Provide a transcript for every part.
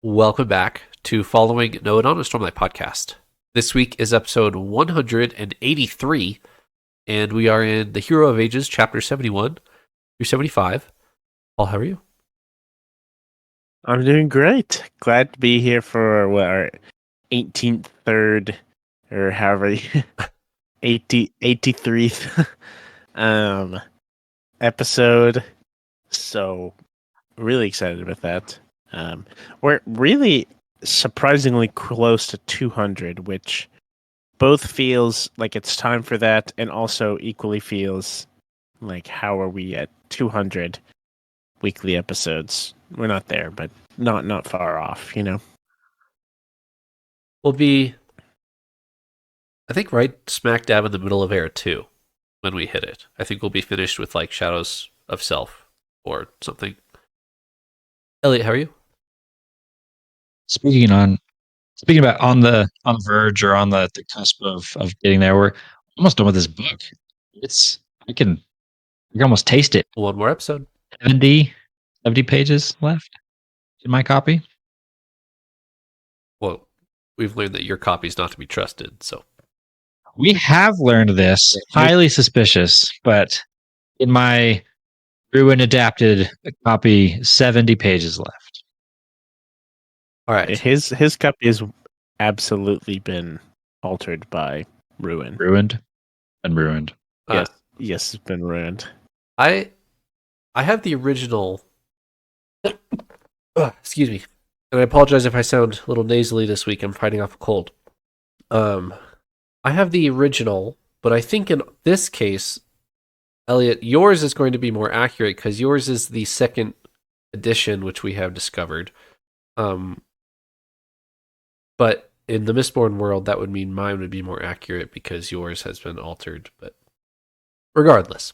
Welcome back to Following No One on a Stormlight podcast. This week is episode 183, and we are in The Hero of Ages, chapter 71 through 75. Paul, how are you? I'm doing great. Glad to be here for our 18th, third, or however, 83rd episode. So, really excited about that. We're really surprisingly close to 200, which both feels like it's time for that, and also equally feels like how are we at 200 weekly episodes? We're not there, but not far off, We'll be, I think, right smack dab in the middle of Era 2 when we hit it. I think we'll be finished with, like, Shadows of Self or something. Eliot, how are you? Speaking about on the verge or on the cusp of getting there, we're almost done with this book. It's I can almost taste it. One more episode. 70 pages left in my copy. Well, we've learned that your copy's not to be trusted, so. We have learned this. Highly suspicious, but in my Ruin adapted copy, 70 pages left. All right. His copy has absolutely been altered by Ruin. Ruined and ruined. Yes, it's been ruined. I have the original. Excuse me, and I apologize if I sound a little nasally this week. I'm fighting off a cold. I have the original, but I think in this case, Eliot, yours is going to be more accurate because yours is the second edition, which we have discovered. But in the Mistborn world, that would mean mine would be more accurate because yours has been altered. But regardless,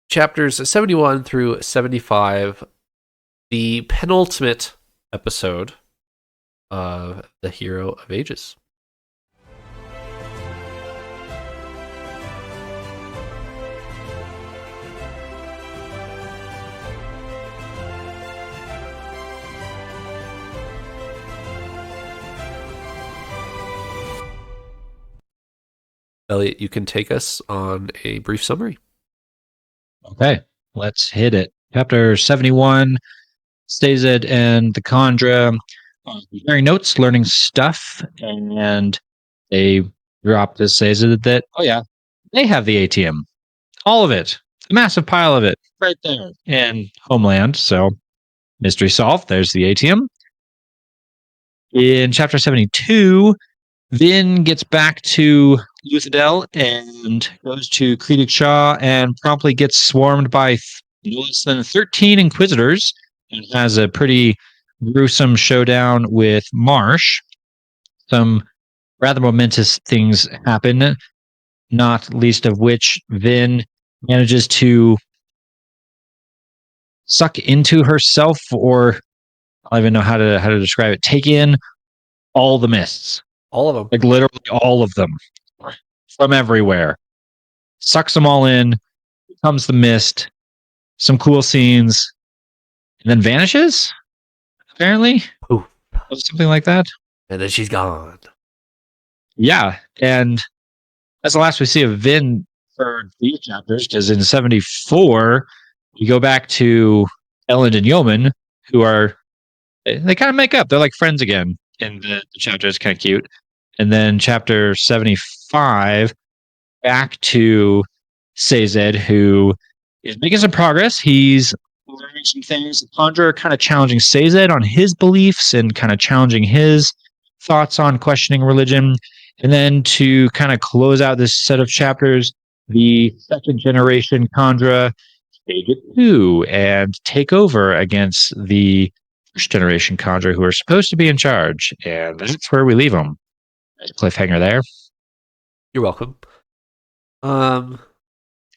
chapters 71 through 75, the penultimate episode of The Hero of Ages. Eliot, you can take us on a brief summary. Okay, let's hit it. Chapter 71, Sazed and the kandra comparing notes, learning stuff, and they drop this Sazed that, oh yeah, they have the ATM. All of it. A massive pile of it right there in Homeland. So, mystery solved. There's the ATM. In chapter 72, Vin gets back to Luthadel and goes to Creedic Shaw and promptly gets swarmed by no less than 13 Inquisitors and has a pretty gruesome showdown with Marsh. Some rather momentous things happen, not least of which Vin manages to suck into herself, or I don't even know how to describe it, take in all the mists. All of them. Like literally all of them from everywhere. Sucks them all in, comes the mist, some cool scenes, and then vanishes, apparently. Ooh. Something like that. And then she's gone. Yeah, and that's the last we see of Vin for these chapters, because in 74, we go back to Ellen and Yeoman, who are, they kind of make up. They're like friends again in the chapter. It's kind of cute. And then chapter 75, back to Sazed, who is making some progress. He's learning some things. The Conjurer kind of challenging Sazed on his beliefs and kind of challenging his thoughts on questioning religion. And then to kind of close out this set of chapters, the second generation kandra stage 2 and take over against the first generation kandra who are supposed to be in charge. And that's where we leave them. Cliffhanger there. You're welcome.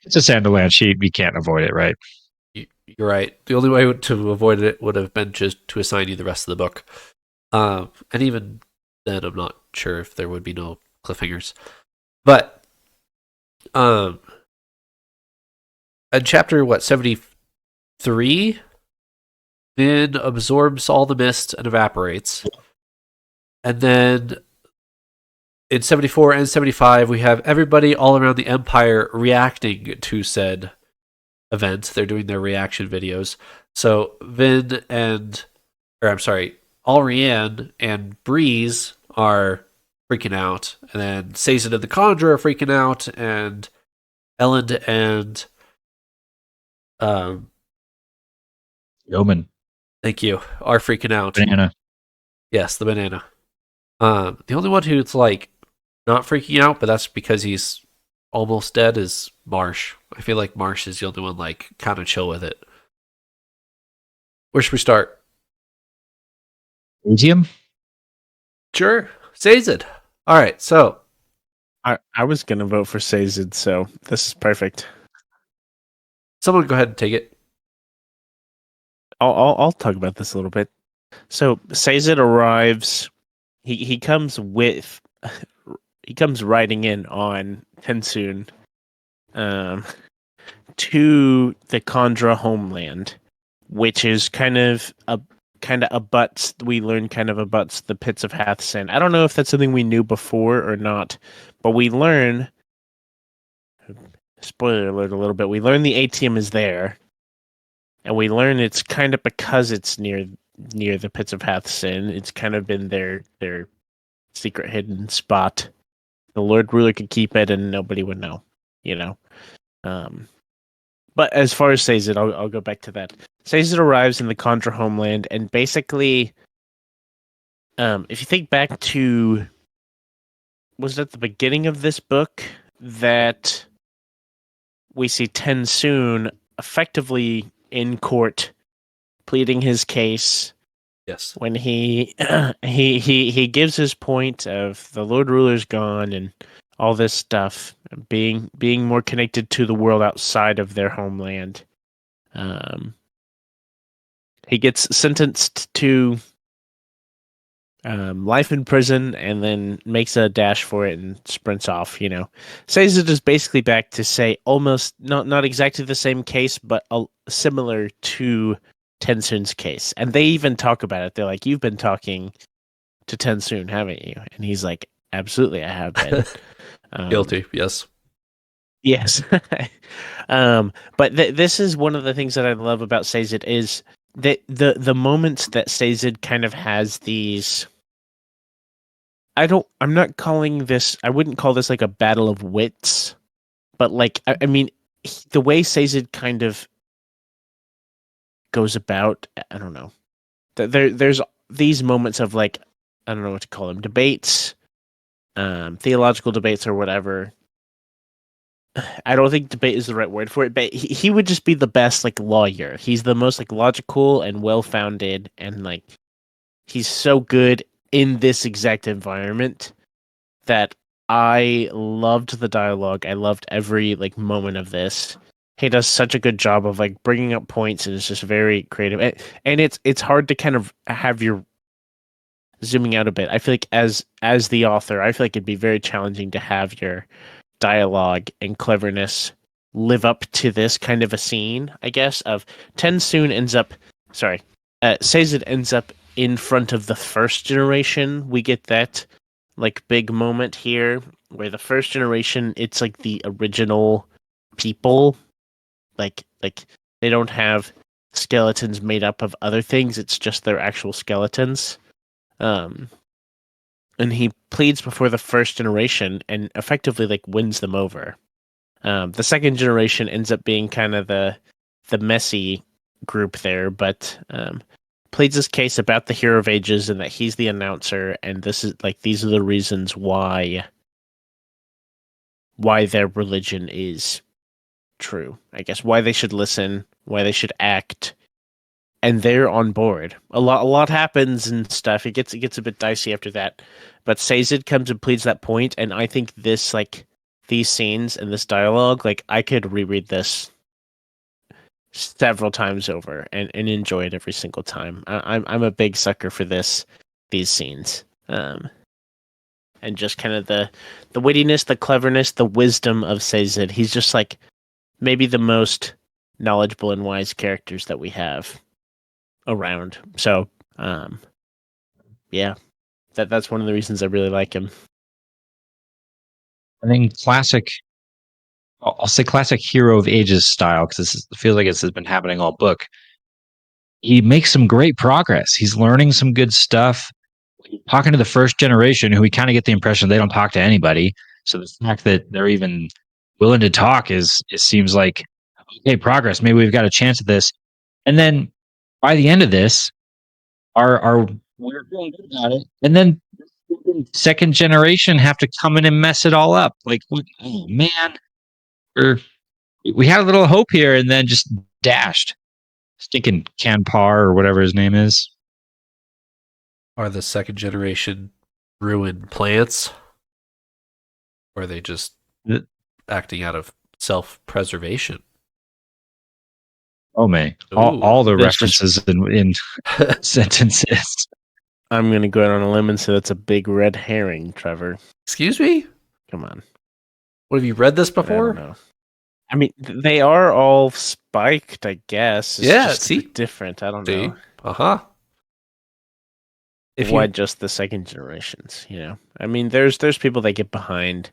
It's a Sanderland sheet. We can't avoid it, right? You're right. The only way to avoid it would have been just to assign you the rest of the book. And even then, I'm not sure if there would be no cliffhangers. But, in chapter, 73? Vin absorbs all the mist and evaporates. And then in 74 and 75, we have everybody all around the Empire reacting to said event. They're doing their reaction videos. So Vin and, Alrianne and Breeze are freaking out. And then Sazed and the Kandra are freaking out. And Elend and Yeoman. thank you, are freaking out. Banana. Yes, the banana. The only one who's like not freaking out, but that's because he's almost dead, is Marsh. I feel like Marsh is the only one like kind of chill with it. Where should we start? Medium? Sure, Sazed. All right, so I was gonna vote for Sazed, so this is perfect. someone go ahead and take it. I'll talk about this a little bit. So Sazed arrives. He comes riding in on Tensoon, to the kandra homeland, which is kind of abuts. We learn kind of abuts the pits of Hathsin. I don't know if that's something we knew before or not, but we learn. Spoiler alert a little bit. We learn the ATM is there, and we learn it's kind of because it's near the pits of Hathsin. It's kind of been their secret hidden spot. The Lord Ruler could keep it, and nobody would know. But as far as Sazed, I'll go back to that. Sazed arrives in the kandra homeland, and basically, if you think back to, was it at the beginning of this book that we see Tensoon effectively in court pleading his case? Yes. When he gives his point of the Lord Ruler's gone and all this stuff, being more connected to the world outside of their homeland. He gets sentenced to life in prison and then makes a dash for it and sprints off. Sazed is basically back to say almost not exactly the same case, but similar to Tensoon's case. And they even talk about it. They're like, "You've been talking to Tensoon, haven't you?" And he's like, "Absolutely, I have been." Guilty, yes. Yes. But this is one of the things that I love about Sazed is that the moments that Sazed kind of has these. I wouldn't call this like a battle of wits, but like, I mean, the way Sazed kind of goes about, I don't know. There's these moments of like, I don't know what to call them, debates, theological debates or whatever. I don't think debate is the right word for it, but he would just be the best like lawyer. He's the most like logical and well-founded, and like he's so good in this exact environment that I loved the dialogue. I loved every like moment of this. He does such a good job of like bringing up points, and it's just very creative. And it's hard to kind of have your zooming out a bit. I feel like as the author, I feel like it'd be very challenging to have your dialogue and cleverness live up to this kind of a scene, I guess, of Sazed ends up in front of the first generation. We get that like big moment here where the first generation, it's like the original people. Like they don't have skeletons made up of other things, it's just their actual skeletons. And he pleads before the first generation and effectively like wins them over. The second generation ends up being kind of the messy group there, but pleads his case about the Hero of Ages and that he's the announcer, and these are the reasons why their religion is true. I guess why they should listen, why they should act, and they're on board. A lot happens and stuff. It gets a bit dicey after that, but Sazed comes and pleads that point, and I think this like these scenes and this dialogue, like I could reread this several times over and enjoy it every single time. I'm a big sucker for these scenes, and just kind of the wittiness, the cleverness, the wisdom of Sazed. He's just like maybe the most knowledgeable and wise characters that we have. around. So, yeah, that's one of the reasons I really like him. I think classic. I'll say classic Hero of Ages style because this feels like this has been happening all book. He makes some great progress. He's learning some good stuff. Talking to the first generation, who we kind of get the impression they don't talk to anybody. So the fact that they're even willing to talk it seems like okay, progress. Maybe we've got a chance at this. And then by the end of this, our we're feeling good about it. And then second generation have to come in and mess it all up. Like, oh man, we had a little hope here, and then just dashed. Stinking Canpar or whatever his name is. Are the second generation ruined plants? Or are they just acting out of self-preservation? Oh man, all the references in sentences. I'm going to go out on a limb and say that's a big red herring, Trevor. Excuse me? Come on. What, have you read this before? I don't know. I mean, they are all spiked, I guess. It's just a bit different. I don't know. Uh-huh. Why just the second generations, you know? I mean, there's people that get behind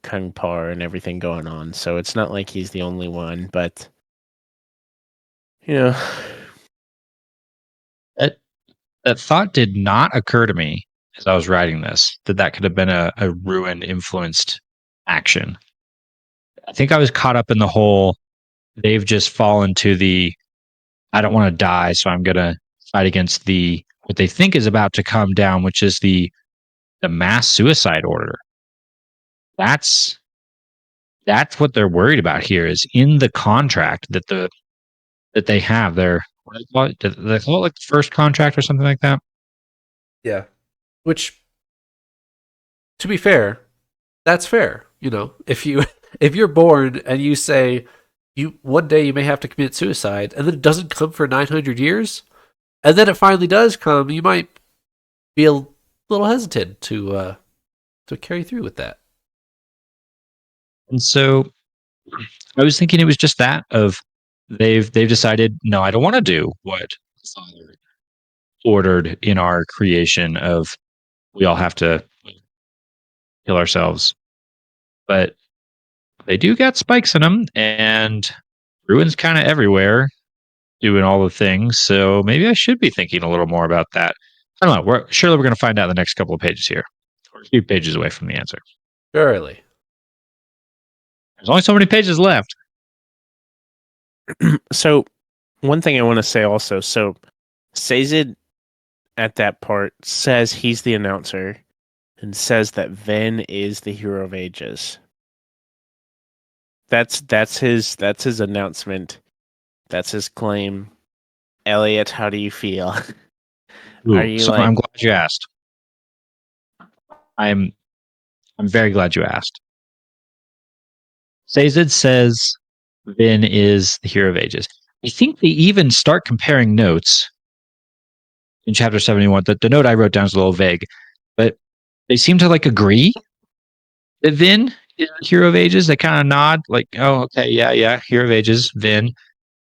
Kung Par and everything going on, so it's not like he's the only one, but you know, that thought did not occur to me as I was writing this, that could have been a ruin influenced action. I think I was caught up in the whole they've just fallen to the I don't want to die, so I'm gonna fight against the what they think is about to come down, which is the mass suicide order. That's what they're worried about here, is in the contract that they have. Their what do they call it? Do they call it like the first contract or something like that? Yeah. Which, to be fair, that's fair. You know, if you're born and you say one day you may have to commit suicide, and then it doesn't come for 900 years, and then it finally does come, you might be a little hesitant to carry through with that. And so I was thinking it was just that of they've decided, no, I don't want to do what Father ordered in our creation of we all have to kill ourselves. But they do got spikes in them, and ruins kind of everywhere, doing all the things. So maybe I should be thinking a little more about that. I don't know. Surely we're going to find out in the next couple of pages here. We're a few pages away from the answer. Surely. There's only so many pages left. So, one thing I want to say also. So, Sazed at that part says he's the announcer and says that Ven is the Hero of Ages. That's his announcement. That's his claim. Eliot, how do you feel? Are you so I'm glad you asked. I'm very glad you asked. Sazed says Vin is the Hero of Ages. I think they even start comparing notes in chapter 71. The note I wrote down is a little vague, but they seem to agree that Vin is the Hero of Ages. They kind of nod, like, oh, okay, yeah, Hero of Ages, Vin,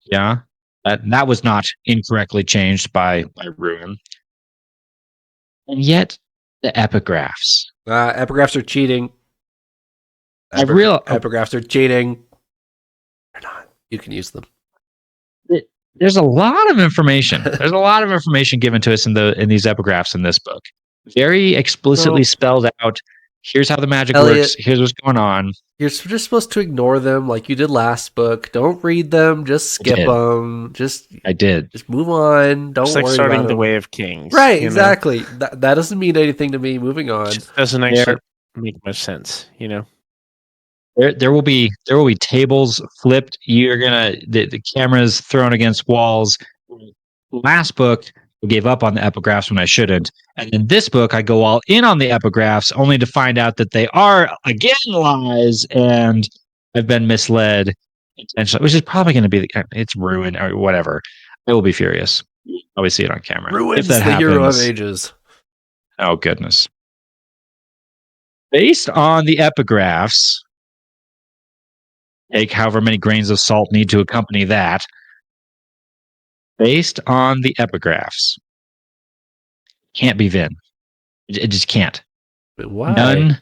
yeah. That was not incorrectly changed by Ruin. And yet, the epigraphs. Epigraphs are cheating. Epigraphs are cheating. They're not. You can use them. There's a lot of information. There's a lot of information given to us in these epigraphs in this book. Very explicitly spelled out. Here's how the magic works. Here's what's going on. You're just supposed to ignore them like you did last book. Don't read them. Just skip them. I did. Just move on. Don't worry starting about the them. Way of Kings. Right, exactly. That doesn't mean anything to me. Moving on. It doesn't actually make much sense, you know? There will be tables flipped. You're gonna the cameras thrown against walls. Last book, I gave up on the epigraphs when I shouldn't, and in this book, I go all in on the epigraphs, only to find out that they are again lies, and I've been misled intentionally. Which is probably going to be it's ruin or whatever. I will be furious. I always see it on camera. Ruin's the Hero of Ages. Oh goodness! Based on the epigraphs. Take however many grains of salt need to accompany that. based on the epigraphs, can't be Vin. It just can't. But why?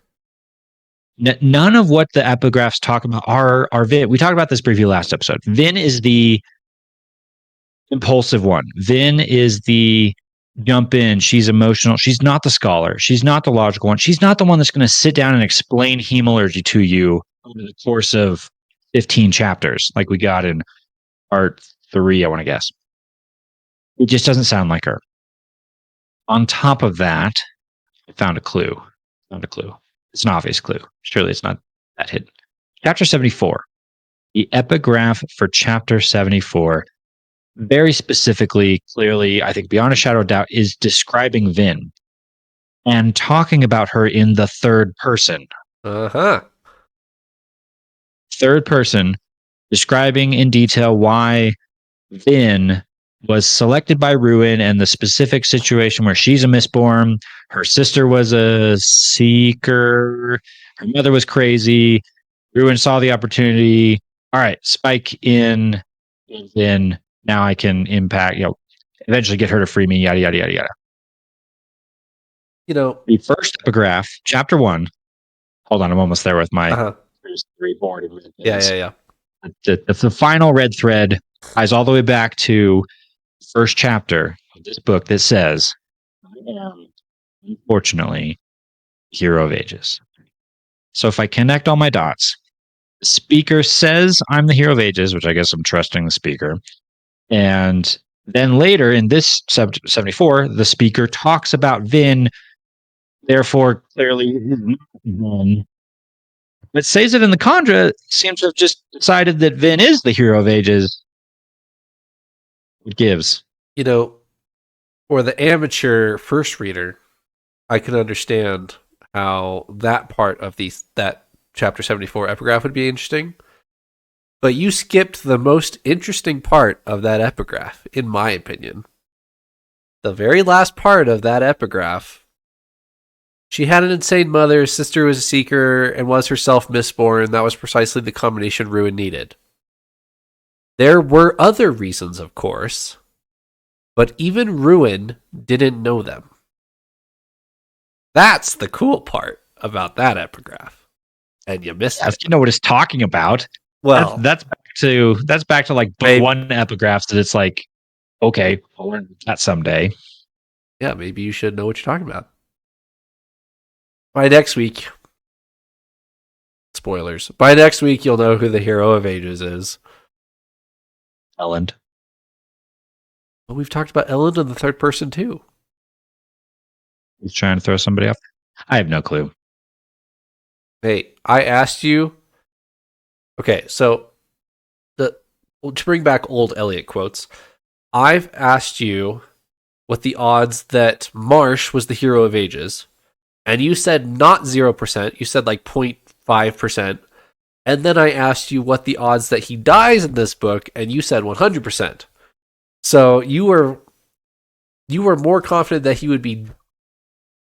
None of what the epigraphs talk about are Vin. We talked about this briefly last episode. Vin is the impulsive one. Vin is the jump in. She's emotional. She's not the scholar. She's not the logical one. She's not the one that's going to sit down and explain hemalurgy to you over the course of 15 chapters, like we got in part 3, I want to guess. It just doesn't sound like her. On top of that, I found a clue. It's an obvious clue. Surely it's not that hidden. Chapter 74. The epigraph for chapter 74, very specifically, clearly, I think beyond a shadow of doubt, is describing Vin and talking about her in the third person. Uh-huh. Third person, describing in detail why Vin was selected by Ruin and the specific situation where she's a Mistborn, her sister was a seeker, her mother was crazy, Ruin saw the opportunity. All right, spike in Vin. Now I can impact, eventually get her to free me, yada, yada, yada, yada. The first epigraph, chapter 1. Hold on, I'm almost there with my there's 3 more. Yeah. The final red thread ties all the way back to the first chapter of this book that says, I am, unfortunately, hero of ages. So if I connect all my dots, the speaker says I'm the hero of ages, which I guess I'm trusting the speaker. And then later in this 74, the speaker talks about Vin, therefore clearly Vin. But Sazed and the Kandra seem to have just decided that Vin is the hero of ages. It gives. For the amateur first reader, I can understand how that part of that chapter 74 epigraph would be interesting. But you skipped the most interesting part of that epigraph, in my opinion. The very last part of that epigraph. She had an insane mother, his sister was a seeker, and was herself Mistborn. That was precisely the combination Ruin needed. There were other reasons, of course, but even Ruin didn't know them. That's the cool part about that epigraph. And you missed it. You know what it's talking about. Well, that's back to like book 1 epigraphs that it's like, okay, I'll learn that someday. Yeah, maybe you should know what you're talking about. By next week, spoilers. By next week, you'll know who the hero of ages is. Elend. Well, we've talked about Elend in the third person too. He's trying to throw somebody off. I have no clue. Hey, I asked you. Okay, so to bring back old Eliot quotes, I've asked you what the odds that Marsh was the hero of ages, and you said not 0%. You said like 0.5%. And then I asked you what the odds that he dies in this book, and you said 100%. So you were more confident that he would be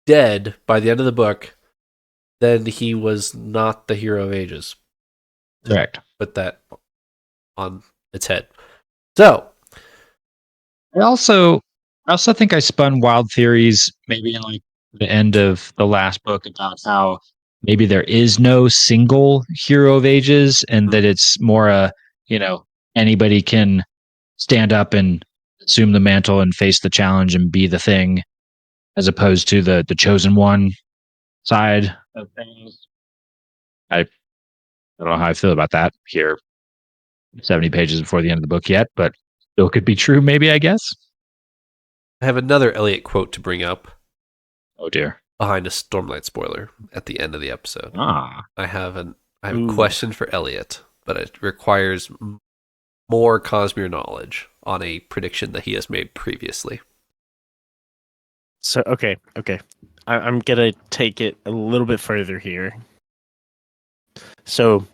dead by the end of the book than he was not the hero of ages. Correct. Put that on its head. So I also think I spun wild theories maybe in like the end of the last book about how maybe there is no single hero of ages and that it's more anybody can stand up and assume the mantle and face the challenge and be the thing, as opposed to the chosen one side of things. I don't know how I feel about that here 70 pages before the end of the book yet, but still could be true maybe, I guess. I have another Eliot quote to bring up. Oh dear. Behind a Stormlight spoiler at the end of the episode. I have a question for Eliot, but it requires more Cosmere knowledge on a prediction that he has made previously. So, okay. I'm going to take it a little bit further here. So,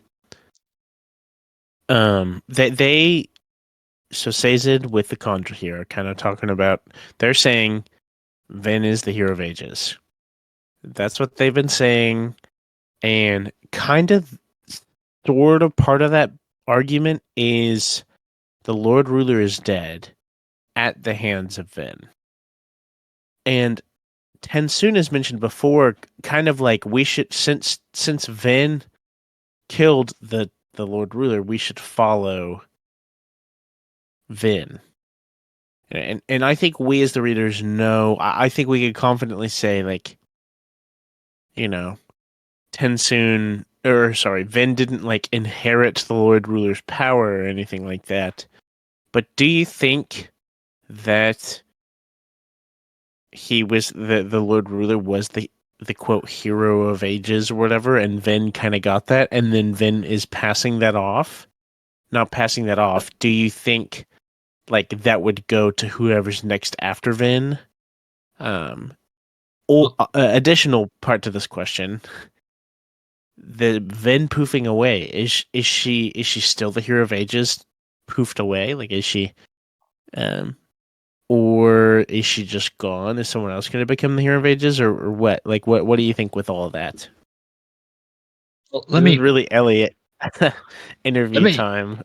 Sazed with the kandra here are kind of talking about, they're saying Vin is the hero of ages. That's what they've been saying, and kind of sort of part of that argument is the Lord Ruler is dead, at the hands of Vin. And Tensoon has mentioned before, kind of like we should, since Vin killed the Lord Ruler, we should follow Vin. And I think we as the readers know, I think we could confidently say, like, you know, Vin didn't like inherit the Lord Ruler's power or anything like that. But do you think that he was the Lord Ruler was the quote hero of ages or whatever, and Vin kind of got that, and then Vin is passing that off? Not passing that off. Do you think like that would go to whoever's next after Vin? Additional part to this question: the Vin poofing away, is she still the hero of ages poofed away? Like, is she, or is she just gone? Is someone else going to become the hero of ages, or what? Like, what do you think with all of that? Well, This is really Eliot interview time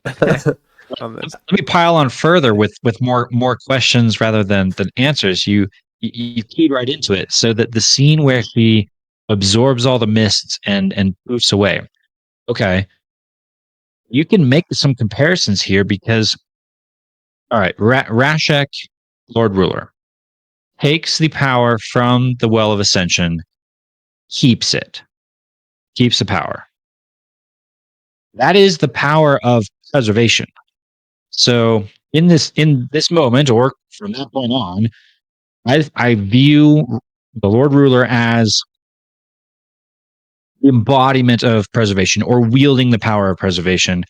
on this. Let me pile on further with more questions rather than answers. You keyed right into it. So that the scene where she absorbs all the mists and poofs away. Okay, you can make some comparisons here because, all right, Rashek, Lord Ruler, takes the power from the Well of Ascension, keeps the power. That is the power of preservation. So in this moment, or from that point on, I view the Lord Ruler as the embodiment of preservation, or wielding the power of preservation.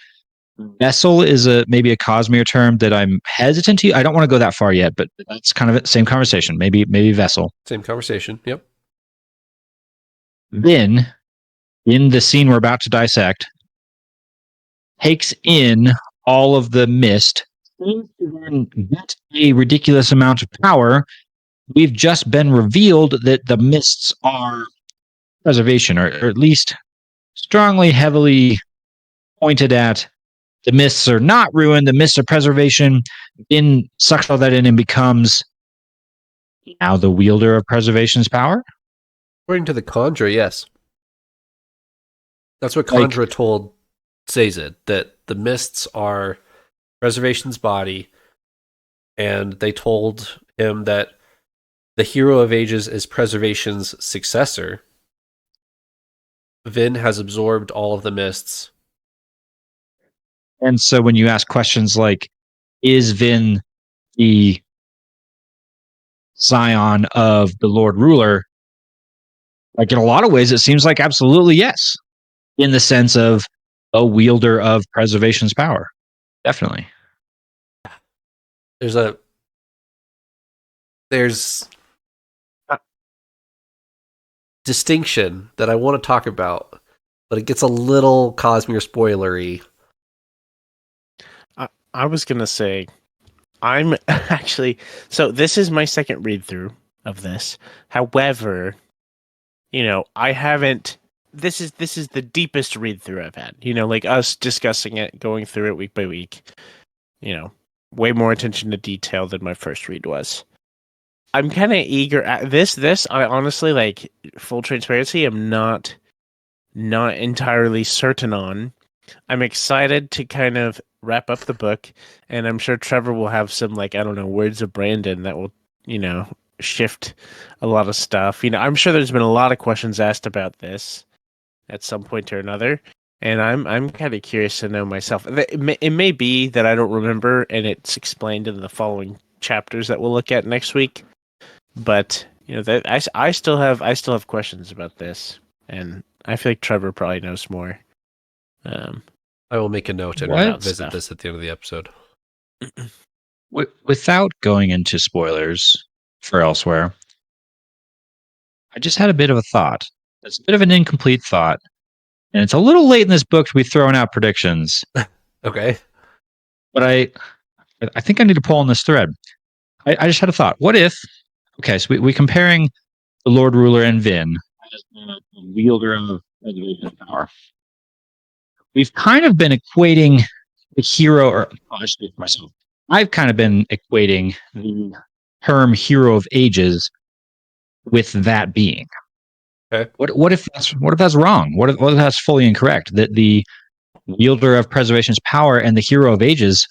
Vessel is maybe a Cosmere term that I'm hesitant to. I don't want to go that far yet, but that's kind of the same conversation. Maybe vessel. Same conversation. Yep. Then, in the scene we're about to dissect, takes in all of the mist, get a ridiculous amount of power. We've just been revealed that the mists are preservation, or at least strongly, heavily pointed at. The mists are not ruin, the mists are preservation. Vin sucks all that in and becomes now the wielder of preservation's power. According to the kandra, yes. That's what kandra told Sazed, that the mists are preservation's body, and they told him that the hero of ages is preservation's successor. Vin has absorbed all of the mists. And so when you ask questions like, is Vin the scion of the Lord Ruler? Like, in a lot of ways, it seems like absolutely yes, in the sense of a wielder of preservation's power. Definitely. There's distinction that I want to talk about, but it gets a little Cosmere spoilery. I was going to say, I'm actually, so this is my second read through of this. However, I haven't, this is the deepest read through I've had, like us discussing it, going through it week by week, way more attention to detail than my first read was. I'm kind of eager at this, I honestly, like, full transparency, I'm not entirely certain on. I'm excited to kind of wrap up the book, and I'm sure Trevor will have some, like, I don't know, words of Brandon that will, shift a lot of stuff. I'm sure there's been a lot of questions asked about this at some point or another, and I'm kind of curious to know myself. It may be that I don't remember, and it's explained in the following chapters that we'll look at next week. But that I still have questions about this, and I feel like Trevor probably knows more. I will make a note and visit this at the end of the episode. Without going into spoilers for elsewhere, I just had a bit of a thought. It's a bit of an incomplete thought, and it's a little late in this book to be throwing out predictions. Okay. But I think I need to pull on this thread. I just had a thought. What if, okay, so we're comparing the Lord Ruler and Vin as the wielder of preservation power. We've kind of been equating the hero, or I should speak for myself. I've kind of been equating the term hero of ages with that being. Okay. What if that's wrong? What if that's fully incorrect? That the wielder of preservation's power and the hero of ages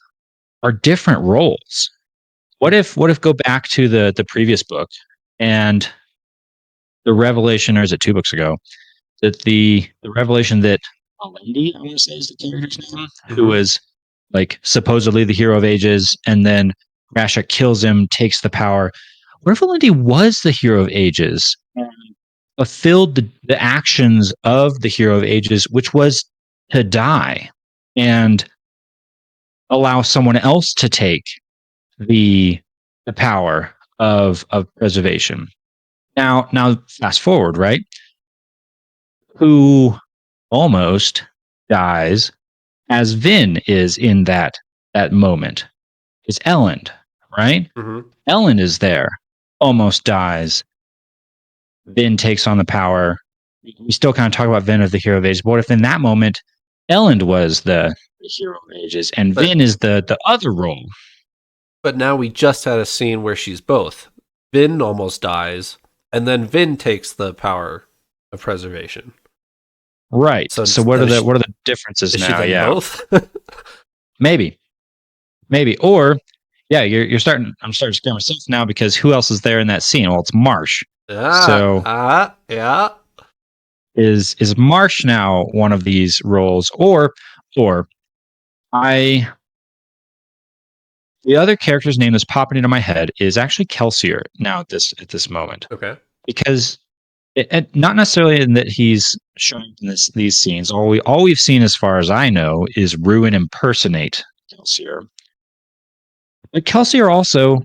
are different roles. What if go back to the previous book and the revelation, or is it 2 books ago, that the revelation that Alendi, I want to say is the character's name, who was like supposedly the hero of ages, and then Rashek kills him, takes the power. What if Alendi was the hero of ages, fulfilled the actions of the hero of ages, which was to die and allow someone else to take the power of preservation? Now fast forward, right? Who almost dies as Vin is in that moment is Elend, right? Mm-hmm. Elend is there, almost dies. Vin takes on the power. We still kind of talk about Vin as the hero of ages. But what if in that moment Elend was the hero of ages and Vin is the other role? But now we just had a scene where she's both. Vin almost dies, and then Vin takes the power of preservation. Right. So what are the differences is now? She then Yeah, both. maybe, or yeah, I'm starting to scare myself now because who else is there in that scene? Well, it's Marsh. Yeah. Is Marsh now one of these roles, or I? The other character's name that's popping into my head is actually Kelsier now at this moment. Okay. Because not necessarily in that he's showing in these scenes. All we've seen, as far as I know, is Ruin impersonate Kelsier. But Kelsier also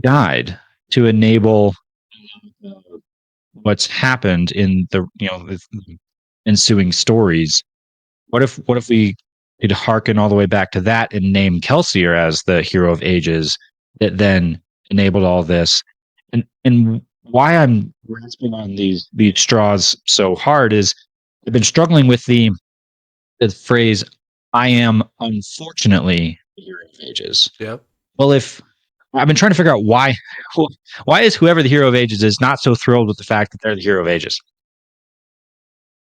died to enable what's happened in the ensuing stories. What if we could harken all the way back to that and name Kelsier as the hero of ages that then enabled all this? And why I'm grasping on these straws so hard is I've been struggling with the phrase "I am unfortunately the hero of ages." Yeah. Well, if I've been trying to figure out why is whoever the hero of ages is not so thrilled with the fact that they're the hero of ages?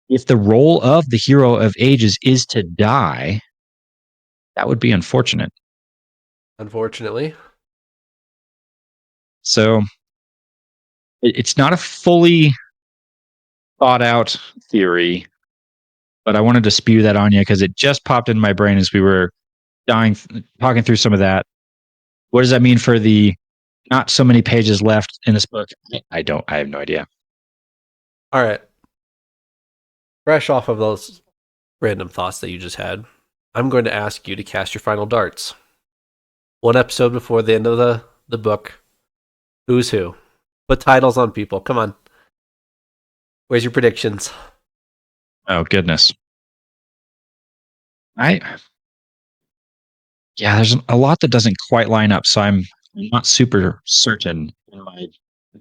If the role of the hero of ages is to die, that would be unfortunate. Unfortunately. So it's not a fully thought out theory, but I wanted to spew that on you because it just popped in my brain as we were talking through some of that. What does that mean for the not so many pages left in this book? I have no idea. All right. Fresh off of those random thoughts that you just had, I'm going to ask you to cast your final darts. One episode before the end of the book. Who's who? Put titles on people. Come on. Where's your predictions? Oh, goodness. There's a lot that doesn't quite line up, so I'm not super certain in my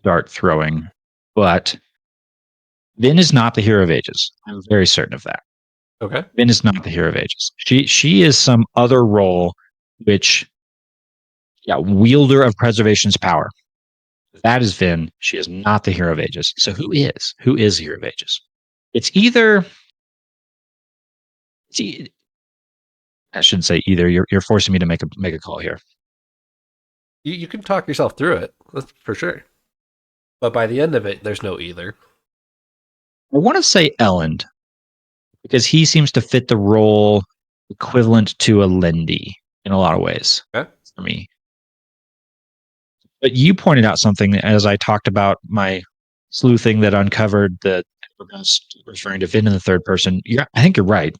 dart throwing, but Vin is not the hero of ages. I'm very certain of that. Okay. Vin is not the hero of ages. She is some other role, which, wielder of preservation's power. That is Vin. She is not the hero of ages. So who is? Who is the hero of ages? It's either. I shouldn't say either. You're forcing me to make a call here. You can talk yourself through it, that's for sure. But by the end of it, there's no either. I want to say Elend, because he seems to fit the role equivalent to a Lindy in a lot of ways. Okay. For me. But you pointed out something as I talked about my sleuthing that uncovered that referring to Vin in the third person. I think you're right.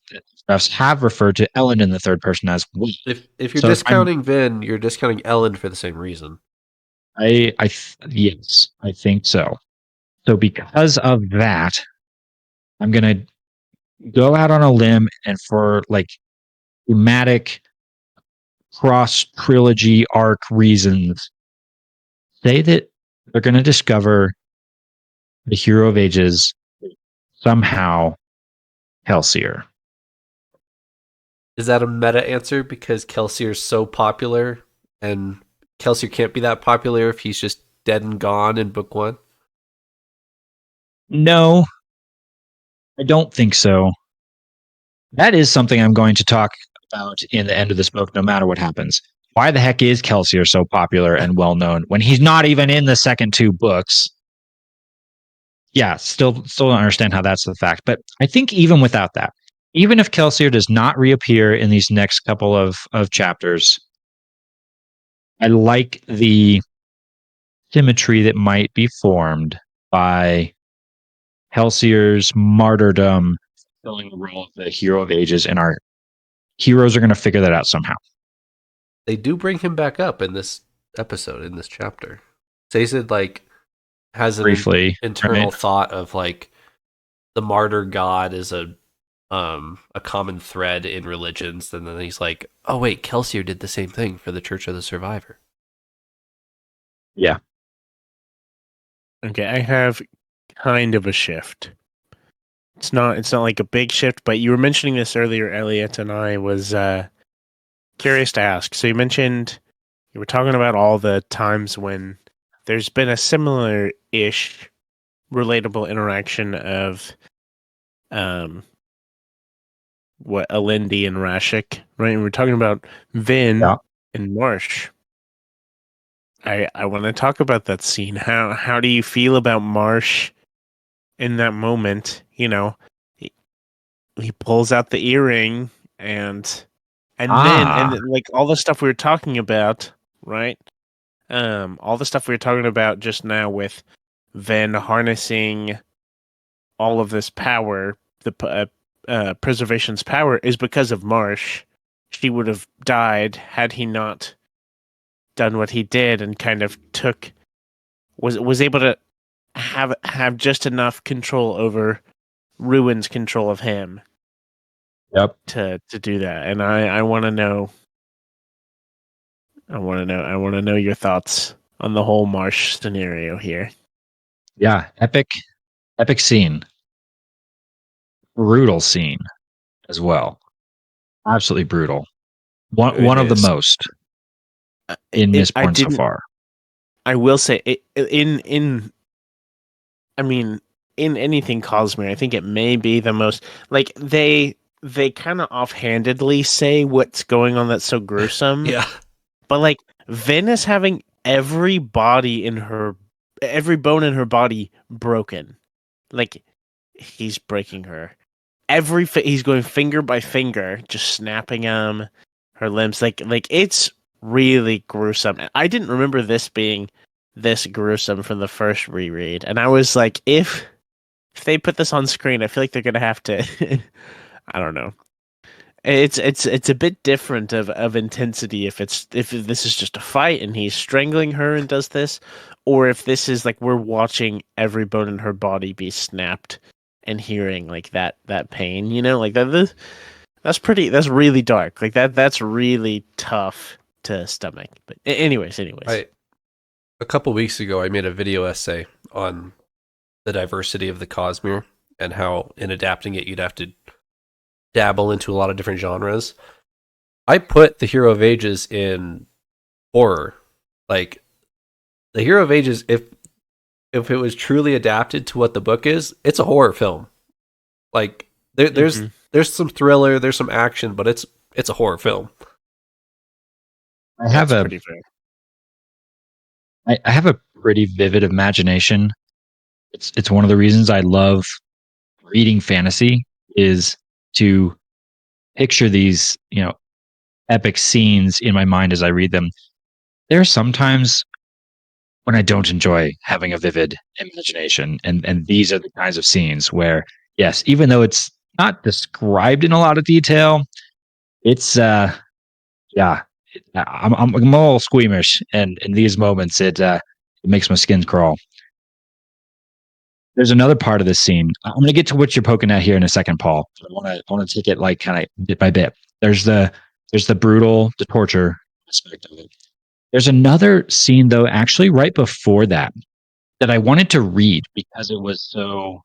Refs have referred to Elend in the third person as we. If you're discounting Vin, you're discounting Elend for the same reason. Yes, I think so. So because of that, I'm gonna go out on a limb and for like thematic cross trilogy arc reasons, say that they're gonna discover the hero of ages somehow Kelsier. Is that a meta answer because Kelsier is so popular and Kelsier can't be that popular if he's just dead and gone in book 1? No, I don't think so. That is something I'm going to talk about in the end of this book, no matter what happens. Why the heck is Kelsier so popular and well known when he's not even in the second 2 books? Yeah, still don't understand how that's the fact. But I think even without that, even if Kelsier does not reappear in these next couple of chapters, I like the symmetry that might be formed by Kelsier's martyrdom filling the role of the hero of ages, and our heroes are going to figure that out somehow. They do bring him back up in this episode, in this chapter. Sazed, like, has an Briefly, internal right? thought of, like, the martyr god is a common thread in religions, and then he's like, oh wait, Kelsier did the same thing for the Church of the Survivor. Yeah. Okay, I have kind of a shift. It's not like a big shift, but you were mentioning this earlier, Eliot, and I was curious to ask. So you mentioned you were talking about all the times when there's been a similar-ish relatable interaction of what Alindi and Rashik, right? And we're talking about Vin and Marsh. I want to talk about that scene. How do you feel about Marsh in that moment? You know, he pulls out the earring and then like all the stuff we were talking about, right? All the stuff we were talking about just now with Vin harnessing all of this power, the preservation's power, is because of Marsh. She would have died had he not done what he did, and kind of was able to have just enough control over Ruin's control of him. Yep. To do that, and I want to know. I want to know your thoughts on the whole Marsh scenario here. Yeah, epic scene. Brutal scene as well. Absolutely brutal. One of the most in Mistborn so far. I will say in I mean, in anything Cosmere, I think it may be the most, like, they kind of offhandedly say what's going on that's so gruesome. Yeah. But like Vin is having every bone in her body broken. Like, he's breaking her. He's going finger by finger, just snapping her limbs. Like it's really gruesome. I didn't remember this being this gruesome from the first reread, and I was like, if they put this on screen, I feel like they're gonna have to. I don't know. It's a bit different of intensity if this is just a fight and he's strangling her and does this, or if this is like we're watching every bone in her body be snapped and hearing like that pain, you know, like that's really dark. Like that's really tough to stomach. But anyways. A couple weeks ago, I made a video essay on the diversity of the Cosmere and how in adapting it, you'd have to dabble into a lot of different genres. I put the Hero of Ages in horror. Like, the Hero of Ages, if it was truly adapted to what the book is, it's a horror film. Like, there's some thriller, there's some action, but it's a horror film. I have a pretty vivid imagination. It's one of the reasons I love reading fantasy, is to picture these, epic scenes in my mind as I read them. There are sometimes when I don't enjoy having a vivid imagination, and these are the kinds of scenes where, yes, even though it's not described in a lot of detail, it's I'm a little squeamish, and in these moments it makes my skin crawl. There's another part of this scene. I'm going to get to what you're poking at here in a second, Paul. I want to take it like kind of bit by bit. There's the torture aspect of it. There's another scene though, actually right before that I wanted to read because it was so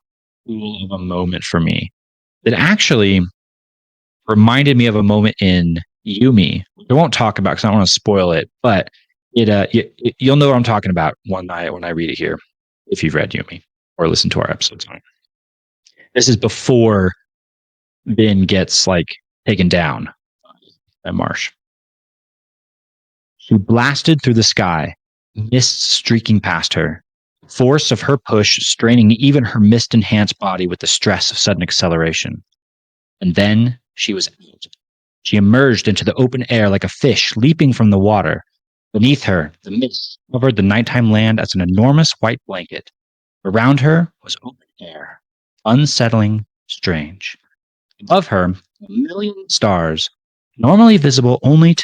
cool of a moment for me. That actually reminded me of a moment in Yumi. I won't talk about because I don't want to spoil it, but you'll know what I'm talking about when I read it here, if you've read Yumi or listened to our episodes on it. This is before Vin gets like taken down by Marsh. She blasted through the sky, mist streaking past her, force of her push straining even her mist-enhanced body with the stress of sudden acceleration. And then she was out. She emerged into the open air like a fish leaping from the water. Beneath her, the mist covered the nighttime land as an enormous white blanket. Around her was open air, unsettling, strange. Above her, 1,000,000 stars, normally visible only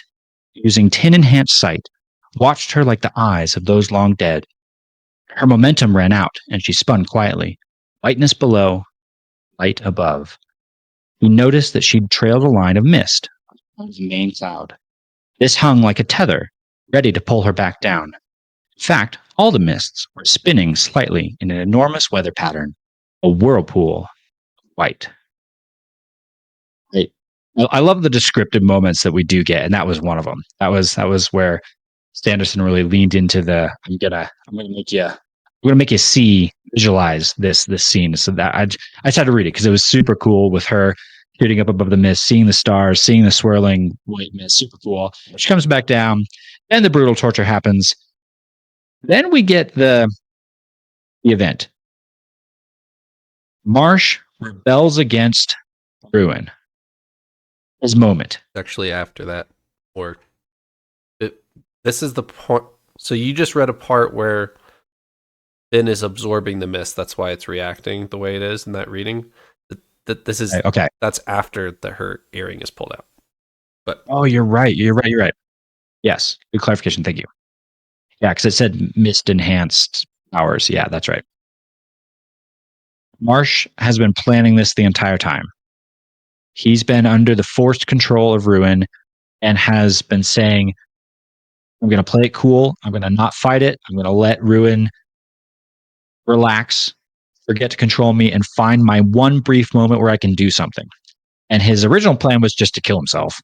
using tin-enhanced sight, watched her like the eyes of those long dead. Her momentum ran out, and she spun quietly. Whiteness below, light above. He noticed that she'd trailed a line of mist on his main cloud. This hung like a tether, ready to pull her back down. In fact, all the mists were spinning slightly in an enormous weather pattern, a whirlpool of white. I love the descriptive moments that we do get, and that was one of them. That was where Sanderson really leaned into the I'm gonna make you visualize this scene. So that I just had to read it because it was super cool with her shooting up above the mist, seeing the stars, seeing the swirling white mist, super cool. She comes back down, and the brutal torture happens. Then we get the event. Marsh rebels against Ruin. His moment. Actually, after that, or this is the point. So you just read a part where Finn is absorbing the mist. That's why it's reacting the way it is in that reading. That this is okay. That's after her earring is pulled out. But you're right. You're right. Yes, good clarification. Thank you. Yeah, because it said mist enhanced powers. Yeah, that's right. Marsh has been planning this the entire time. He's been under the forced control of Ruin and has been saying, I'm going to play it cool. I'm going to not fight it. I'm going to let Ruin relax, forget to control me, and find my one brief moment where I can do something. And his original plan was just to kill himself.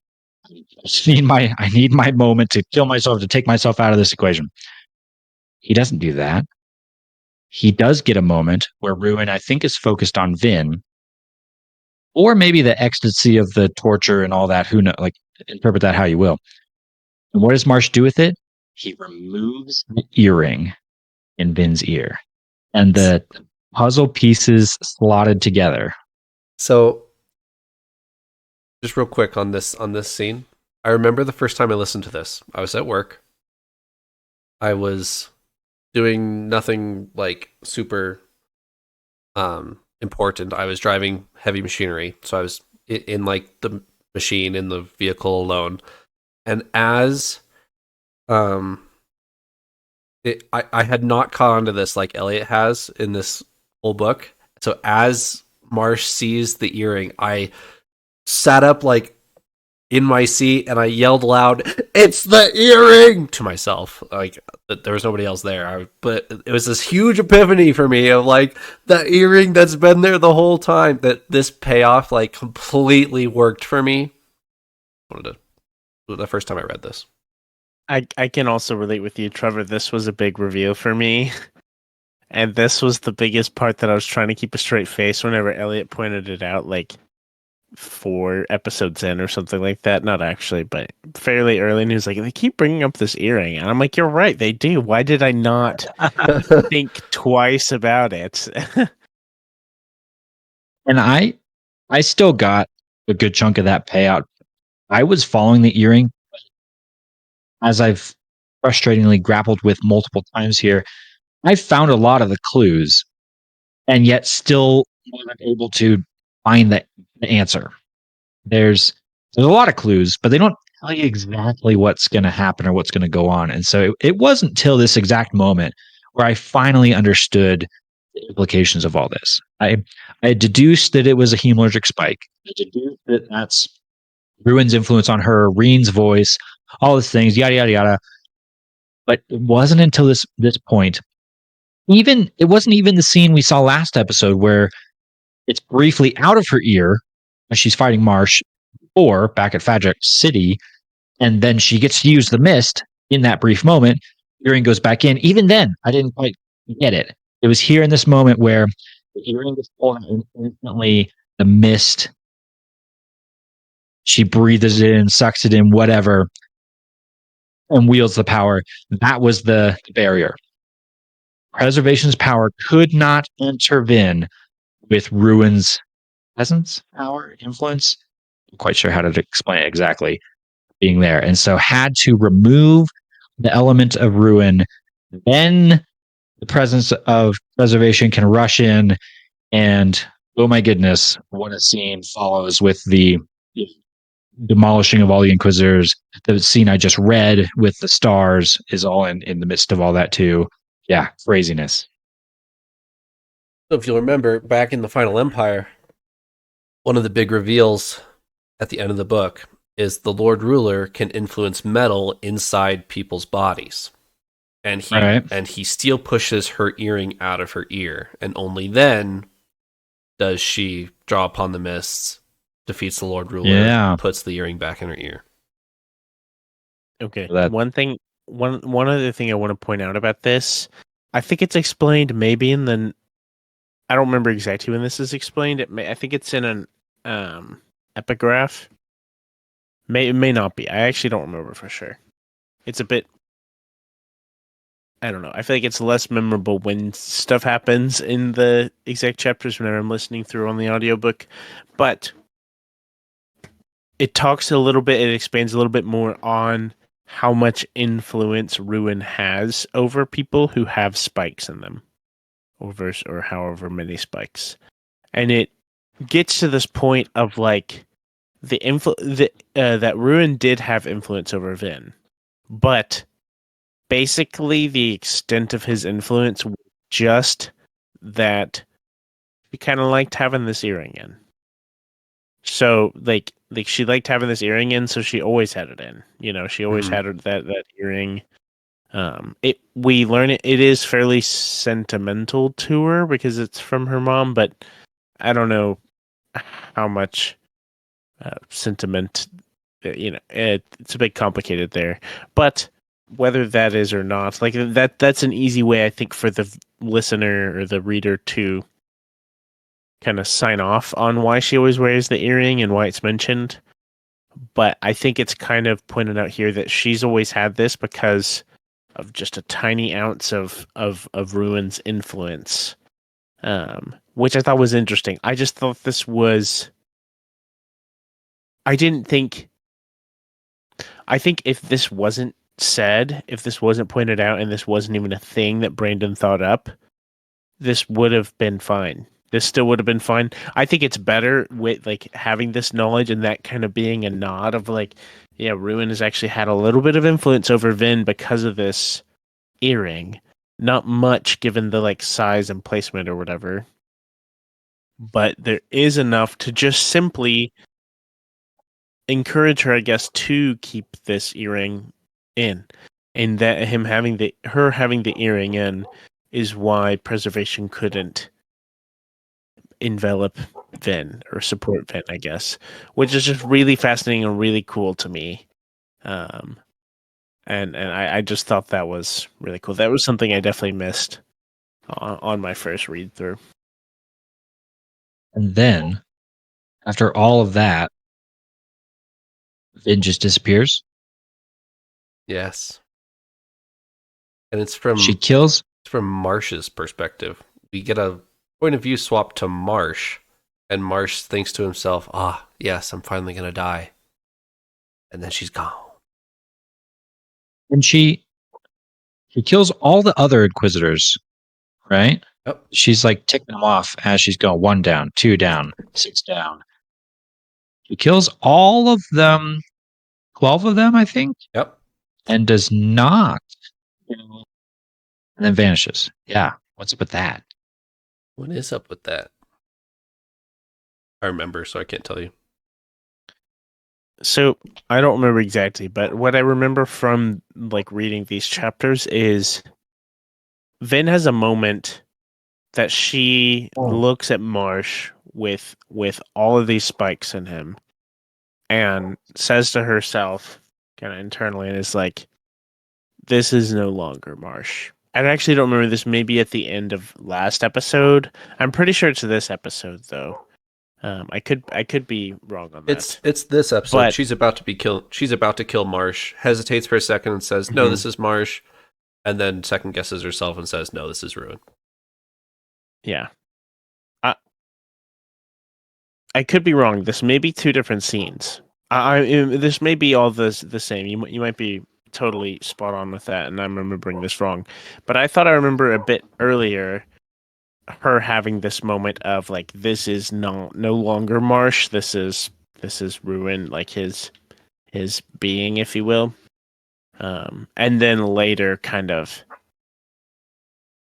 I need my moment to kill myself, to take myself out of this equation. He doesn't do that. He does get a moment where Ruin, I think, is focused on Vin, or maybe the ecstasy of the torture and all that. Who knows? Like, interpret that how you will. And what does Marsh do with it? He removes the earring in Vin's ear, and the puzzle pieces slotted together. So, just real quick on this scene, I remember the first time I listened to this. I was at work. I was doing nothing like super important. I was driving heavy machinery, so I was in like the machine in the vehicle alone. And as I had not caught on to this like Eliot has in this whole book. So as Marsh sees the earring, I sat up like in my seat and I yelled loud, "It's the earring!" to myself. Like there was nobody else there. But it was this huge epiphany for me of like the earring that's been there the whole time. That this payoff like completely worked for me. The first time I read this. I can also relate with you, Trevor. This was a big reveal for me. And this was the biggest part that I was trying to keep a straight face whenever Eliot pointed it out, like 4 episodes in or something like that. Not actually, but fairly early. And he was like, they keep bringing up this earring. And I'm like, you're right, they do. Why did I not think twice about it? And I still got a good chunk of that payout. I was following the earring, as I've frustratingly grappled with multiple times here. I found a lot of the clues, and yet still wasn't able to find the answer. There's a lot of clues, but they don't tell you exactly what's going to happen or what's going to go on. And so it wasn't till this exact moment where I finally understood the implications of all this. I deduced that it was a hemalurgic spike. I deduced that that's Ruin's influence on her, Reen's voice, all these things, yada yada yada. But it wasn't until this point. It wasn't even the scene we saw last episode where it's briefly out of her ear as she's fighting Marsh. or back at Fadric City, and then she gets to use the mist in that brief moment. Earring goes back in. Even then, I didn't quite get it. It was here in this moment where the earring gets pulled and instantly the mist, she breathes it in, sucks it in, whatever, and wields the power. That was the barrier. Preservation's power could not intervene with Ruin's presence, power, influence. I'm quite sure how to explain it exactly being there. And so had to remove the element of Ruin. Then the presence of preservation can rush in, and oh my goodness, what a scene follows with the demolishing of all the Inquisitors. The scene I just read with the stars is all in the midst of all that too. Yeah, craziness. So if you'll remember, back in the Final Empire, one of the big reveals at the end of the book is the Lord Ruler can influence metal inside people's bodies. And he steel pushes her earring out of her ear, and only then does she draw upon the mists, defeats the Lord Ruler, puts the earring back in her ear. Okay. One other thing I want to point out about this, I think it's explained maybe in the, I don't remember exactly when this is explained. I think it's in an epigraph. It may not be. I actually don't remember for sure. It's a bit, I don't know. I feel like it's less memorable when stuff happens in the exact chapters whenever I'm listening through on the audiobook. But it talks a little bit, it expands a little bit more on how much influence Ruin has over people who have spikes in them. Or however many spikes. And it gets to this point of like that Ruin did have influence over Vin. But basically the extent of his influence was just that he kind of liked having this earring in. So like she liked having this earring in, so she always had it in. You know, she always had that earring. We learn it is fairly sentimental to her because it's from her mom, but I don't know how much sentiment. It's a bit complicated there, but whether that is or not, like that's an easy way I think for the listener or the reader to kind of sign off on why she always wears the earring and why it's mentioned. But I think it's kind of pointed out here that she's always had this because of just a tiny ounce of Ruin's influence, which I thought was interesting. I just thought this was. I think if this wasn't said, if this wasn't pointed out, and this wasn't even a thing that Brandon thought up, this would have been fine. This still would have been fine. I think it's better with like having this knowledge and that kind of being a nod of like, yeah, Ruin has actually had a little bit of influence over Vin because of this earring. Not much given the like size and placement or whatever. But there is enough to just simply encourage her, I guess, to keep this earring in. And that her having the earring in is why preservation couldn't envelop Vin or support Vin, I guess, which is just really fascinating and really cool to me. And I just thought that was really cool. That was something I definitely missed on my first read through. And then, after all of that, Vin just disappears. Yes. And it's from Marsh's perspective. We get a point of view swap to Marsh, and Marsh thinks to himself, yes, I'm finally going to die. And then she's gone. And she kills all the other Inquisitors, right? Yep. She's like ticking them off as she's going 1 down, 2 down, 6 down. She kills all of them, 12 of them, I think. Yep. And does not. And then vanishes. Yeah. What's up with that? What is up with that? I remember, so I can't tell you. So I don't remember exactly, but what I remember from like reading these chapters is Vin has a moment that she looks at Marsh with all of these spikes in him, and says to herself, kind of internally, and is like, "This is no longer Marsh." I actually don't remember this. Maybe at the end of last episode. I'm pretty sure it's this episode, though. I could be wrong on that. It's this episode. But- She's about to be killed. She's about to kill Marsh. Hesitates for a second and says, "No, Mhm. this is Marsh," and then second guesses herself and says, "No, this is Ruin." Yeah. I could be wrong. This may be two different scenes. This may be all the same. You might be totally spot on with that, and I'm remembering this wrong. But I thought I remember a bit earlier her having this moment of like, this is no longer Marsh. This is Ruin, like his being, if you will. And then later, kind of,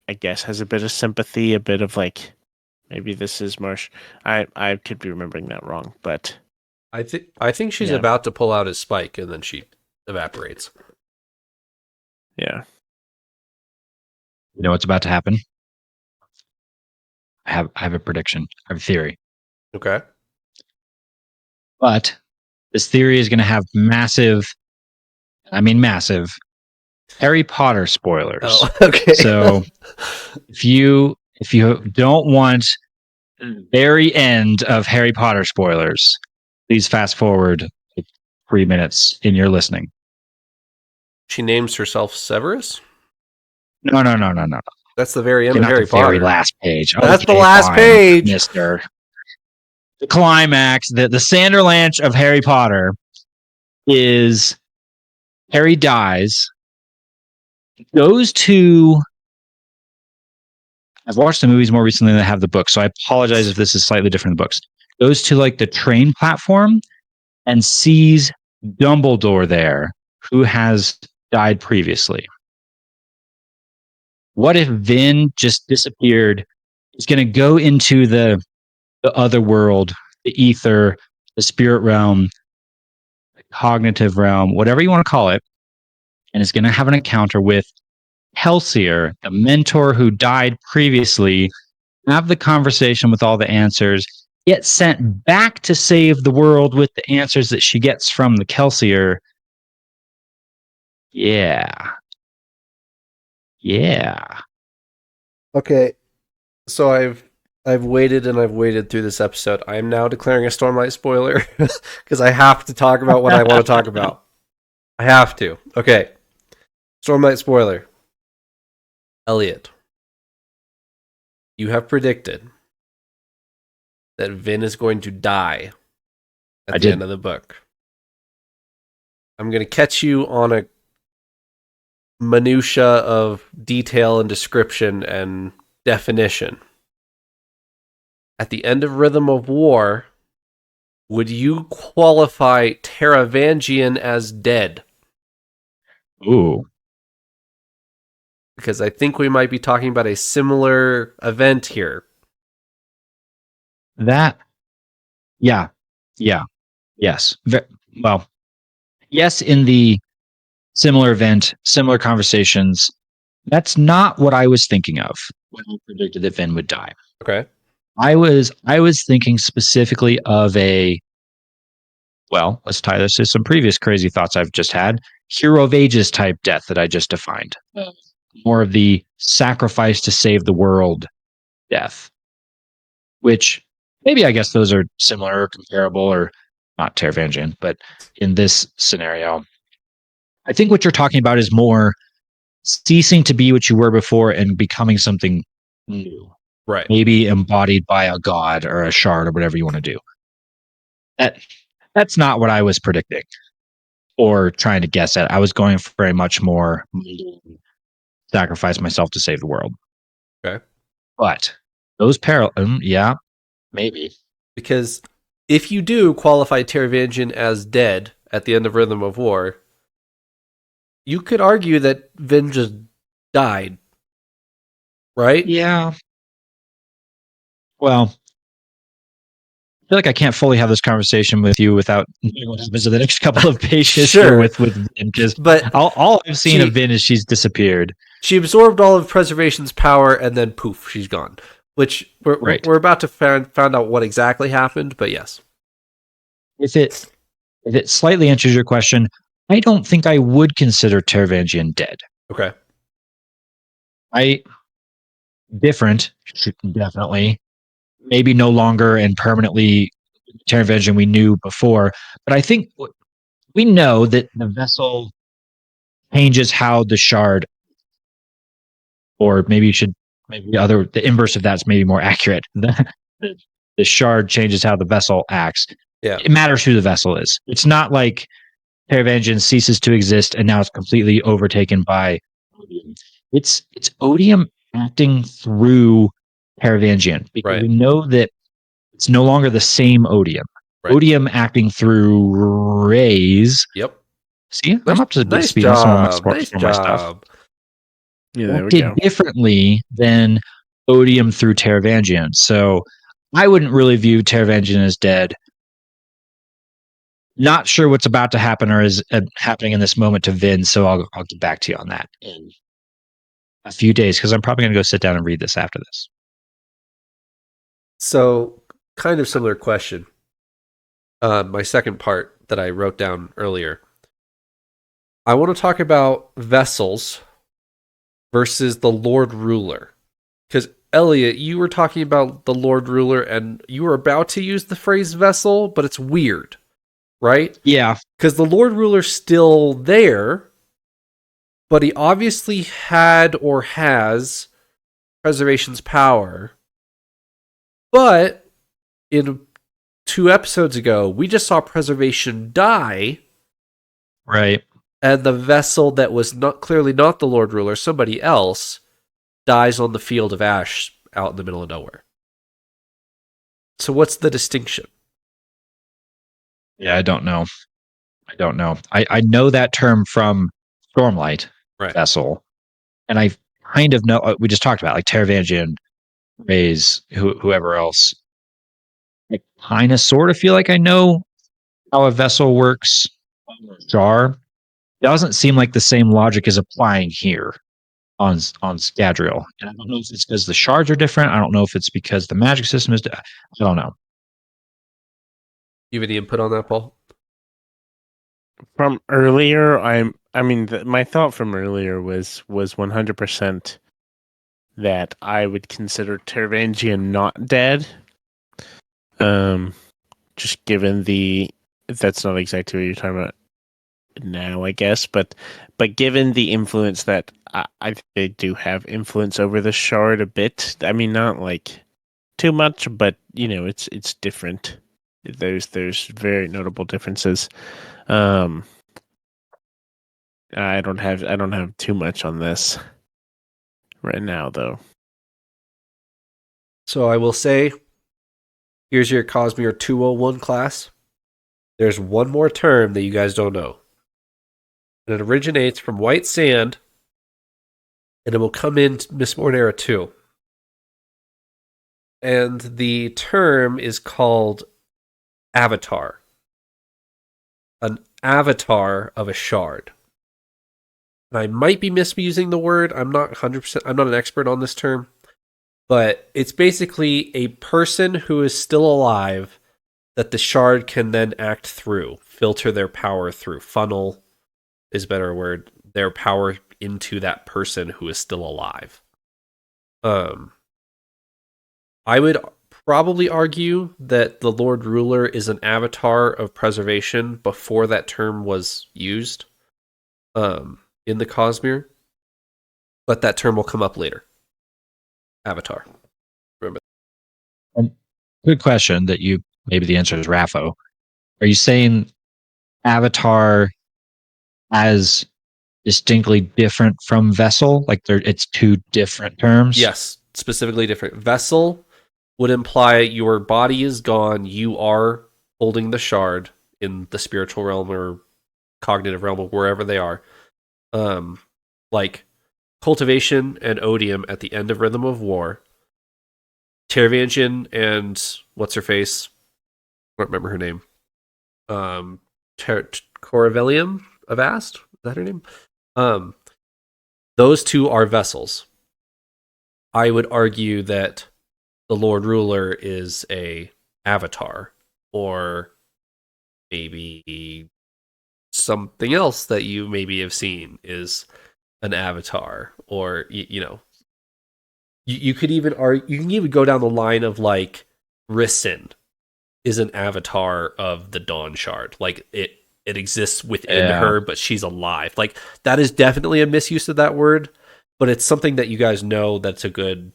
I guess, has a bit of sympathy, a bit of like, maybe this is Marsh. I could be remembering that wrong, but I think she's Yeah. about to pull out his spike, and then she evaporates. yeah. You know what's about to happen? I have a prediction. I have a theory. Okay. But this theory is going to have massive Harry Potter spoilers. Oh, okay. So if you don't want the very end of Harry Potter spoilers, please fast forward 3 minutes in your listening. She names herself Severus. No. That's the very end Okay, of not Harry the very Potter. last page. That's the Okay, last fine, page. Mister. The climax, the Sanderlanche of Harry Potter is Harry dies, goes to... I've watched the movies more recently than I have the books, so I apologize if this is slightly different than the books. Goes to like the train platform and sees Dumbledore there, who has died previously. What if Vin just disappeared? He's going to go into the other world, the ether, the spirit realm, the cognitive realm, whatever you want to call it, and is going to have an encounter with Kelsier, the mentor who died previously, have the conversation with all the answers, get sent back to save the world with the answers that she gets from the Kelsier. Yeah. Okay. So I've waited and I've waited through this episode. I am now declaring a Stormlight spoiler because I have to talk about what I want to talk about. I have to. Okay. Stormlight spoiler. Eliot, you have predicted that Vin is going to die at the end of the book. I'm going to catch you on a minutia of detail and description and definition. At the end of Rhythm of War, would you qualify Taravangian as dead? Ooh. Because I think we might be talking about a similar event here. That, yes. Well, yes, in the similar event, similar conversations. That's not what I was thinking of when I predicted that Vin would die. Okay. I was thinking specifically of let's tie this to some previous crazy thoughts I've just had. Hero of Ages type death that I just defined. More of the sacrifice to save the world death, which maybe I guess those are similar or comparable, or not Taravangian, but in this scenario, I think what you're talking about is more ceasing to be what you were before and becoming something new. Right. Maybe embodied by a god or a shard or whatever you want to do. That's not what I was predicting or trying to guess at. I was going for a much more sacrifice myself to save the world. Okay. But those yeah, maybe. Because if you do qualify Taravangian as dead at the end of Rhythm of War, you could argue that Vin just died. Right? Yeah. Well, I feel like I can't fully have this conversation with you without knowing what happens in the next couple of pages Sure. here with Vin, because But all I've seen of Vin is she's disappeared. She absorbed all of Preservation's power, and then poof, she's gone. Which we're about to find out what exactly happened, but yes. If if it slightly answers your question, I don't think I would consider Teravangian dead. Okay. Different, definitely. Maybe no longer and permanently Teravangian we knew before, but I think we know that the vessel changes how the shard, or maybe the inverse of that's maybe more accurate. The shard changes how the vessel acts. Yeah. It matters who the vessel is. It's not like Teravangian ceases to exist and now it's completely overtaken by Odium. It's Odium acting through Teravangian, because Right. we know that it's no longer the same Odium. Right. Odium acting through rays. Yep. See, I'm up to Nice speed job. on Nice some of my stuff. job. Yeah, there we Acted go. differently than Odium through Teravangian. So I wouldn't really view Teravangian as dead. Not sure what's about to happen or is happening in this moment to Vin, so I'll get back to you on that in a few days, because I'm probably going to go sit down and read this after this. So, kind of similar question. My second part that I wrote down earlier. I want to talk about vessels versus the Lord Ruler. Because, Eliot, you were talking about the Lord Ruler and you were about to use the phrase vessel, but it's weird, right? Yeah. Because the Lord Ruler's still there, but he obviously had or has preservation's power. But in 2 episodes ago, we just saw preservation die. Right. And the vessel that was clearly not the Lord Ruler, somebody else, dies on the field of ash out in the middle of nowhere. So what's the distinction? Yeah, I don't know. I know that term from Stormlight vessel, and I kind of know, we just talked about, like Teravangian, Rays, whoever else. I kind of sort of feel like I know how a vessel works. Jar. It doesn't seem like the same logic is applying here on Scadrial. And I don't know if it's because the shards are different. I don't know if it's because the magic system is. I don't know. You have any input on that, Paul? From earlier, my thought from earlier was 100% that I would consider Teravangian not dead. Just given that's not exactly what you're talking about now, I guess, but given the influence that I think they do have influence over the shard a bit. I mean, not like too much, but it's different. There's very notable differences. I don't have too much on this right now, though. So I will say, here's your Cosmere 201 class. There's one more term that you guys don't know. And it originates from White Sand, and it will come in Mistborn Era 2. And the term is called avatar. An avatar of a shard. And I might be misusing the word. I'm not 100%. I'm not an expert on this term. But it's basically a person who is still alive that the shard can then act through, filter their power through. Funnel is a better word. Their power into that person who is still alive. I would probably argue that the Lord Ruler is an avatar of preservation before that term was used in the Cosmere. But that term will come up later. Avatar. Remember. Good question that maybe the answer is Rafo. Are you saying avatar as distinctly different from vessel? Like it's 2 different terms? Yes, specifically different. Vessel would imply your body is gone, you are holding the shard in the spiritual realm or cognitive realm or wherever they are. Like Cultivation and Odium at the end of Rhythm of War. Teravangian and what's her face? I don't remember her name. Coravelium Avast? Is that her name? Those 2 are vessels. I would argue that the Lord Ruler is a avatar, or maybe something else that you maybe have seen is an avatar, or you could even you can even go down the line of like Risen is an avatar of the Dawn Shard. Like it exists within her, but she's alive. Like that is definitely a misuse of that word, but it's something that you guys know that's a good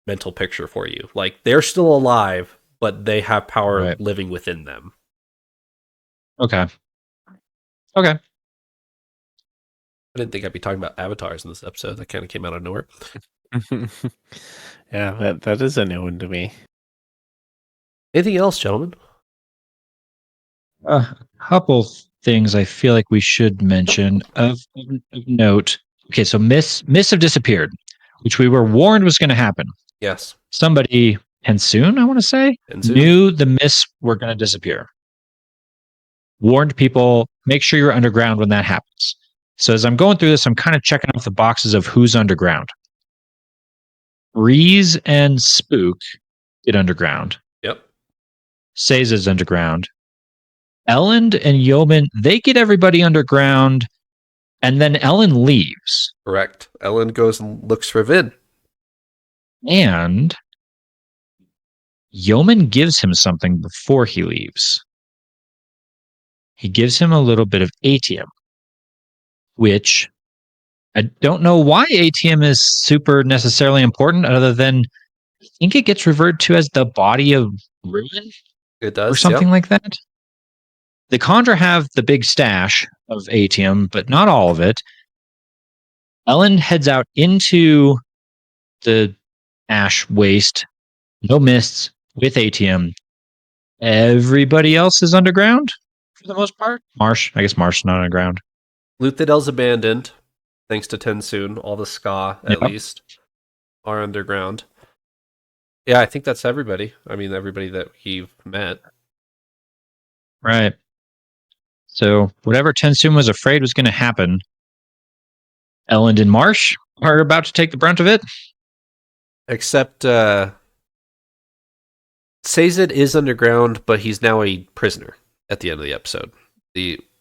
mental picture for you. Like they're still alive, but they have power living within them. Okay. I didn't think I'd be talking about avatars in this episode. That kind of came out of nowhere. Yeah, that is a new one to me. Anything else, gentlemen? A couple things I feel like we should mention of note. Okay, so Miss have disappeared, which we were warned was going to happen. Yes. Somebody, Hensoon, I want to say, knew the Miss were going to disappear. Warned people, make sure you're underground when that happens. So as I'm going through this, I'm kind of checking off the boxes of who's underground. Breeze and Spook get underground. Yep. Sazed is underground. Ellen and Yeoman, they get everybody underground, and then Ellen leaves. Correct. Ellen goes and looks for Vin. And Yeoman gives him something before he leaves. He gives him a little bit of atium, which I don't know why atium is super necessarily important, other than I think it gets referred to as the body of ruin. It does, or something like that. The kandra have the big stash of atium, but not all of it. Ellen heads out into the ash waste, no mists, with atium. Everybody else is underground for the most part. Marsh, I guess Marsh is not underground. Luthadell's abandoned, thanks to Tensoon. All the Ska, at least, are underground. Yeah, I think that's everybody. I mean, everybody that we've met. Right. So whatever Tensoon was afraid was going to happen, Ellen and Marsh are about to take the brunt of it. Except Sazed is underground, but he's now a prisoner at the end of the episode.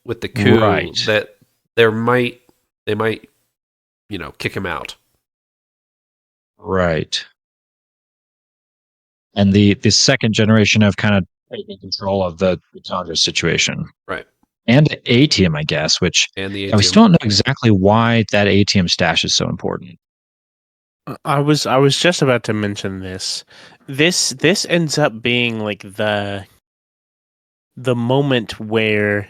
With the coup, that they might kick him out. Right. And the second generation have kind of taken control of the kandra situation. Right. And the atium, I guess, which we still don't know exactly why that atium stash is so important. I was just about to mention this. This ends up being like the moment where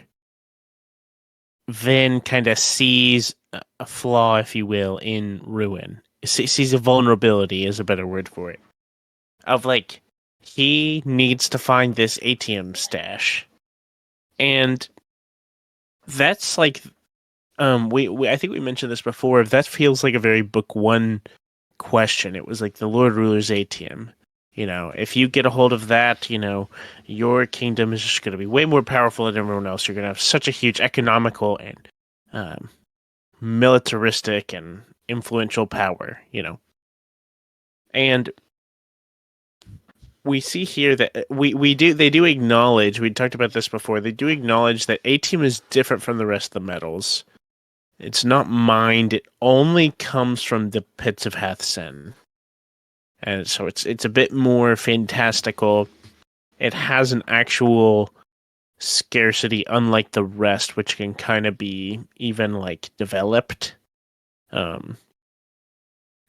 Vin kind of sees a flaw, if you will, in Ruin. Sees a vulnerability is a better word for it. Of like, he needs to find this atium stash, and that's like, we I think we mentioned this before. That feels like a very book one question. It was like the Lord Ruler's atium. If you get a hold of that, your kingdom is just going to be way more powerful than everyone else. You're going to have such a huge economical and militaristic and influential power, And we see here that they do acknowledge, we talked about this before, they do acknowledge that atium is different from the rest of the metals. It's not mined, it only comes from the pits of Hathsen. And so it's a bit more fantastical. It has an actual scarcity, unlike the rest, which can kind of be even like developed.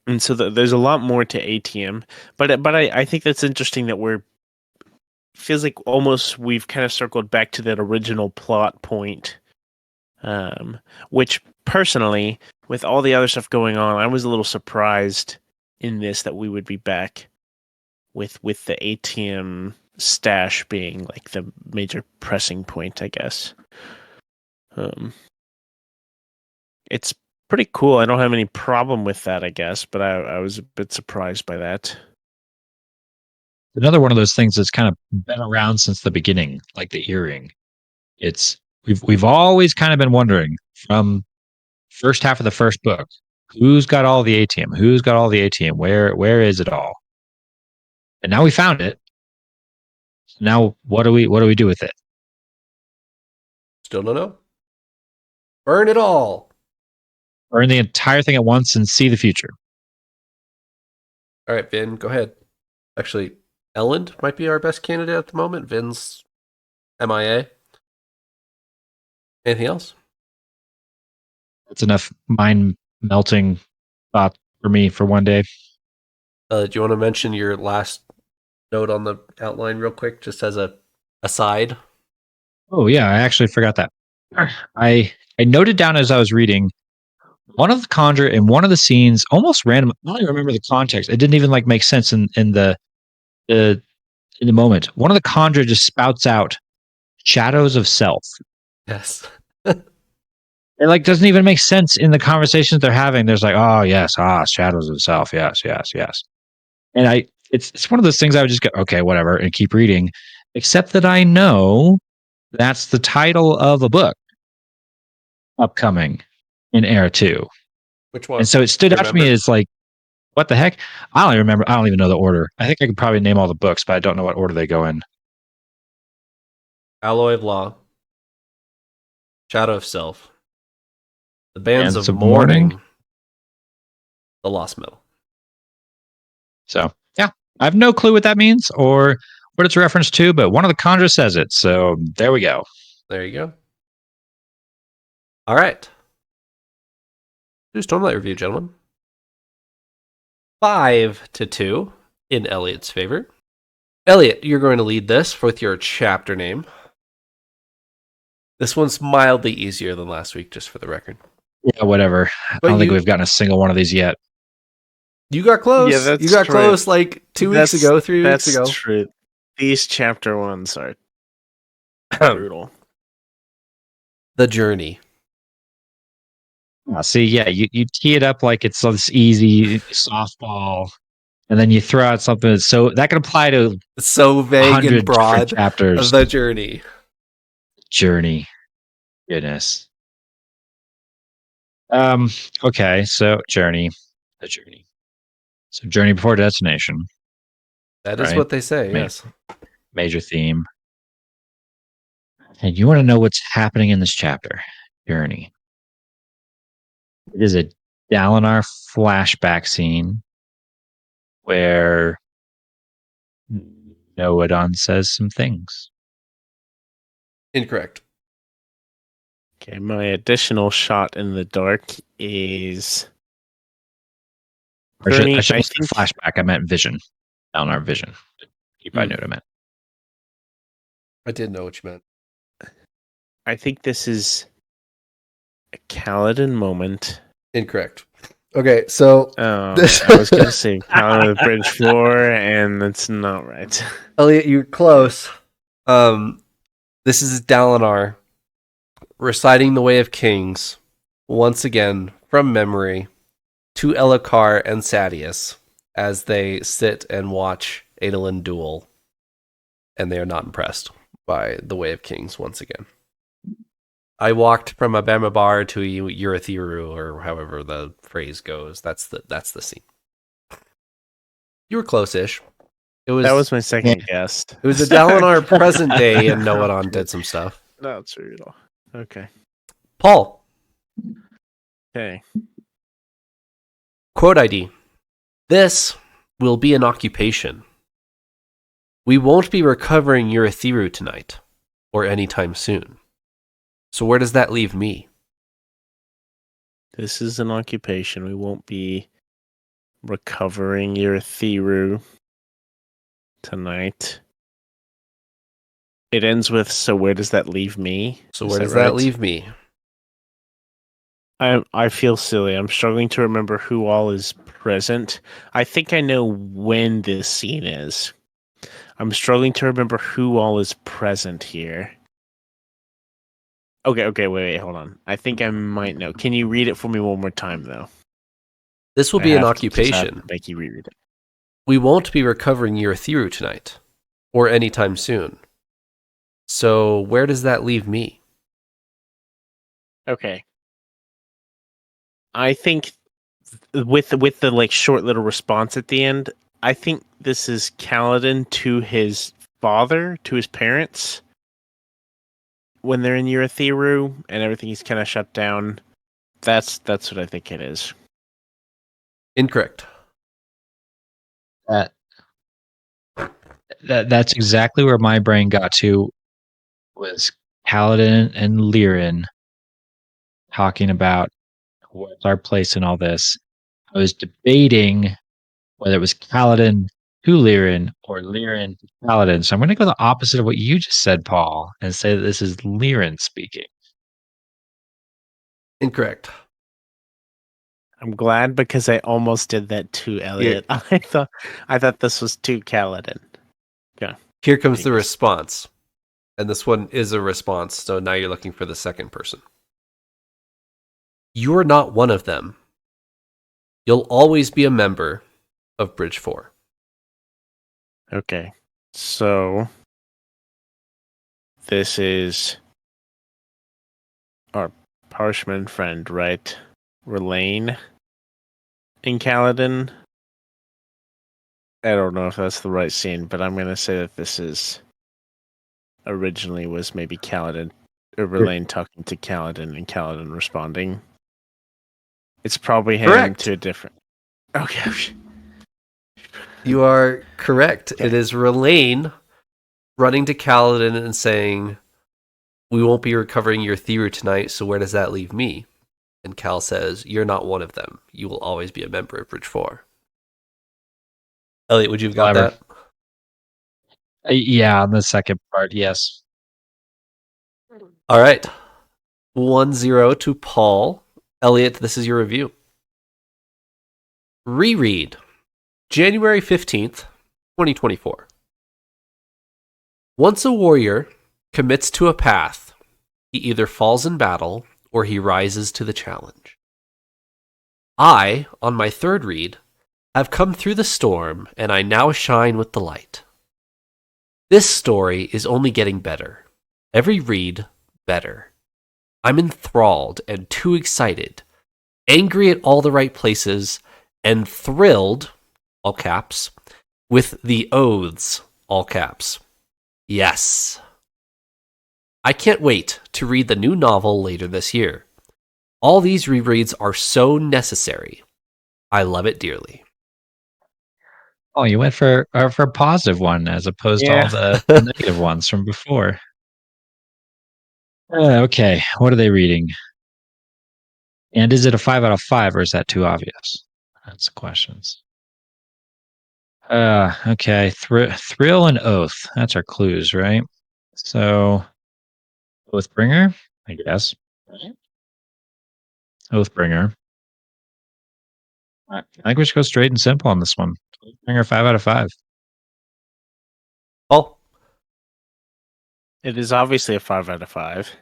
And so there's a lot more to atium, but I think that's interesting that feels like almost we've kind of circled back to that original plot point. Which personally, with all the other stuff going on, I was a little surprised in this that we would be back with the atium stash being like the major pressing point, I guess. It's pretty cool. I don't have any problem with that, I guess, but I was a bit surprised by that. Another one of those things that's kind of been around since the beginning, like the earring. We've always kind of been wondering from first half of the first book, who's got all the atium? Who's got all the atium? Where is it all? And now we found it. Now what do we do with it? Still don't know. Burn it all. Burn the entire thing at once and see the future. All right, Vin, go ahead. Actually, Elend might be our best candidate at the moment. Vin's MIA. Anything else? That's enough mind melting thought for me for one day. Do you want to mention your last note on the outline real quick, just as a aside? Oh yeah, I actually forgot that. I noted down as I was reading one of the conjure in one of the scenes, almost random. I don't even remember the context. It didn't even like make sense in the in the moment. One of the conjure just spouts out shadows of self. Yes. It like doesn't even make sense in the conversations they're having. There's like, oh yes, shadows of self, yes, yes, yes. And it's one of those things I would just go, okay, whatever, and keep reading. Except that I know that's the title of a book upcoming in Era 2. Which one? And so it stood out to me Remember? as like, what the heck? I don't even remember. I don't even know the order. I think I could probably name all the books, but I don't know what order they go in. Alloy of Law. Shadow of Self. The Bands Bands of of Mourning. Mourning. The Lost Metal. So yeah, I have no clue what that means or what it's a reference to, but one of the conjures says it. So there we go. There you go. All right. Do Stormlight review, gentlemen. 5-2 in Eliot's favor. Eliot, you're going to lead this with your chapter name. This one's mildly easier than last week, just for the record. Yeah, whatever. But I don't think we've gotten a single one of these yet. You got close. Yeah, that's you got true. close like 2 weeks ago, 3 weeks ago. That's true. These chapter ones are brutal. The Journey. See, yeah, you tee it up like it's this easy softball, and then you throw out something that's so that can apply to It's so vague 100 and broad. different chapters. The Journey. Journey. Goodness. Okay, so Journey. The Journey. So Journey before destination. That is Right. what they say, yes. Major theme. And you want to know what's happening in this chapter? Journey. It is a Dalinar flashback scene where Noadon says some things. Incorrect. Okay, my additional shot in the dark is. Or Journey, I should I have said think- flashback. I meant vision. Dalinar vision. You probably know what I meant. I did know what you meant. I think this is a Kaladin moment. Incorrect. Okay, so I was going to say Kaladin Bridge 4, and that's not right. Eliot, you're close. This is Dalinar reciting the Way of Kings once again from memory to Elhokar and Sadeas as they sit and watch Adolin duel, and they are not impressed by the Way of Kings once again. I walked from Abemabar to Urithiru, or however the phrase goes. That's the scene. You were close-ish. That was my second guess. It was a Dalinar present day, and Noadon did some stuff. That's brutal. Okay. Paul, Okay. quote ID. This will be an occupation. We won't be recovering Urithiru tonight, or anytime soon. So where does that leave me? This is an occupation. We won't be recovering your Thiru tonight. It ends with, so where does that leave me? So Is where does right? that leave me? I feel silly. I'm struggling to remember who all is present. I think I know when this scene is. I'm struggling to remember who all is present here. Okay, wait, hold on. I think I might know. Can you read it for me one more time, though? This will I be an have to- 'cause I have occupation. to make you reread it. We won't be recovering Urithiru tonight, or anytime soon. So where does that leave me? Okay. I think with the like short little response at the end, I think this is Kaladin to his father, to his parents. when they're in Urithiru and everything is kind of shut down. That's what I think it is. Incorrect. That's exactly where my brain got to, was Kaladin and Lyrin talking about what's our place in all this. I was debating whether it was Kaladin to Lyrin or Lyrin to Kaladin. So I'm going to go the opposite of what you just said, Paul, and say that this is Lyrin speaking. Incorrect. I'm glad because I almost did that too, Eliot. I thought this was to Kaladin. Yeah. Here comes the response. And this one is a response, so now you're looking for the second person. You're not one of them. You'll always be a member of Bridge 4. Okay. So this is our Parshman friend, right? Relaine in Kaladin. I don't know if that's the right scene, but I'm going to say that this is originally was maybe Kaladin or Relaine talking to Kaladin and Kaladin responding. It's probably him Correct. to a different. Okay. You are correct. Okay. It is Relaine running to Kaladin and saying, "We won't be recovering your Theru tonight, so where does that leave me?" And Cal says, "You're not one of them. You will always be a member of Bridge 4. Eliot, would you have got Clever. that? Yeah, on the second part, yes. All right. 1-0 to Paul. Eliot, this is your review. Reread. January 15th, 2024. Once a warrior commits to a path, he either falls in battle or he rises to the challenge. I, on my third read, have come through the storm and I now shine with the light. This story is only getting better. Every read, better. I'm enthralled and too excited, angry at all the right places, and thrilled, all caps, with the oaths, all caps. Yes. I can't wait to read the new novel later this year. All these rereads are so necessary. I love it dearly. Oh, you went for a positive one as opposed to all the negative ones from before. Okay, what are they reading? And is it a 5 out of 5 or is that too obvious? That's the questions. Okay, thrill and oath. That's our clues, right? So, Oathbringer, I guess. Oathbringer. I think we should go straight and simple on this one. Oathbringer, 5 out of 5. Oh, It is obviously a 5 out of 5.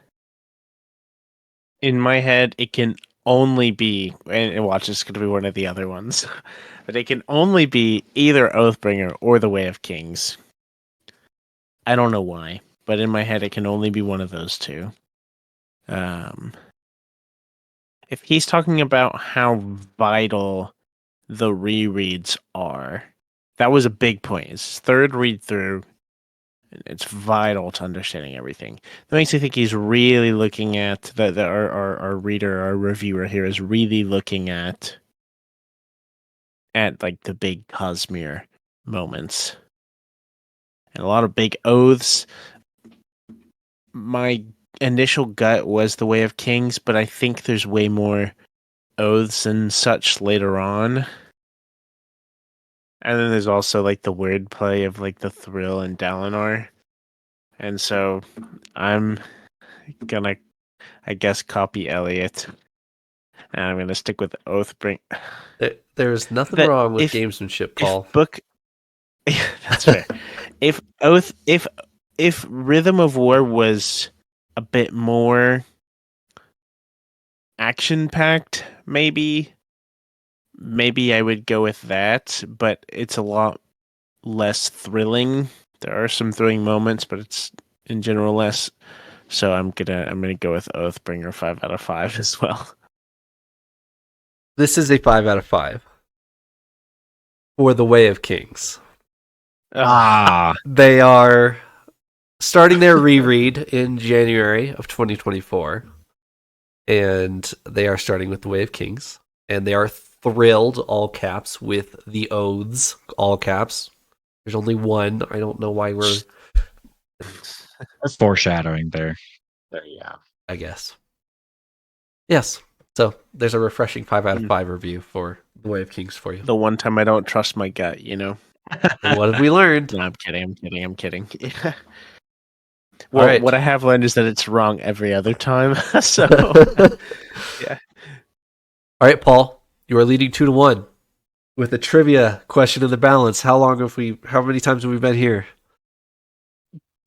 In my head, it can only be, and watch, it's going to be one of the other ones, but it can only be either Oathbringer or The Way of Kings. I don't know why, but in my head, it can only be one of those two. If he's talking about how vital the rereads are, that was a big point. It's his third read through. It's vital to understanding everything. That makes me think he's really looking at that. Our reader, our reviewer here is really looking at like the big Cosmere moments and a lot of big oaths. My initial gut was The Way of Kings, but I think there's way more oaths and such later on. And then there's also like the wordplay of like the thrill and Dalinar. And so I'm gonna, I guess, copy Eliot. And I'm gonna stick with Oathbringer. there's nothing wrong with gamesmanship, Paul. That's fair. if Rhythm of War was a bit more action-packed, maybe I would go with that, but it's a lot less thrilling. There are some thrilling moments, but it's in general less. So I'm gonna go with Oathbringer 5 out of 5 as well. This is a 5 out of 5 for The Way of Kings. Ah, They are starting their reread in January of 2024, and they are starting with The Way of Kings, and they are thrilled, all caps, with the oaths, all caps. There's only one. I don't know why we're... That's foreshadowing there. There you go. I guess. Yes. So there's a refreshing 5 out of 5 review for The Way of Kings for you. The one time I don't trust my gut, you know? And what have we learned? No, I'm kidding. Well, right. what I have learned is that it's wrong every other time. So, yeah. All right, Paul, you are leading 2-1 with a trivia question in the balance. How many times have we been here?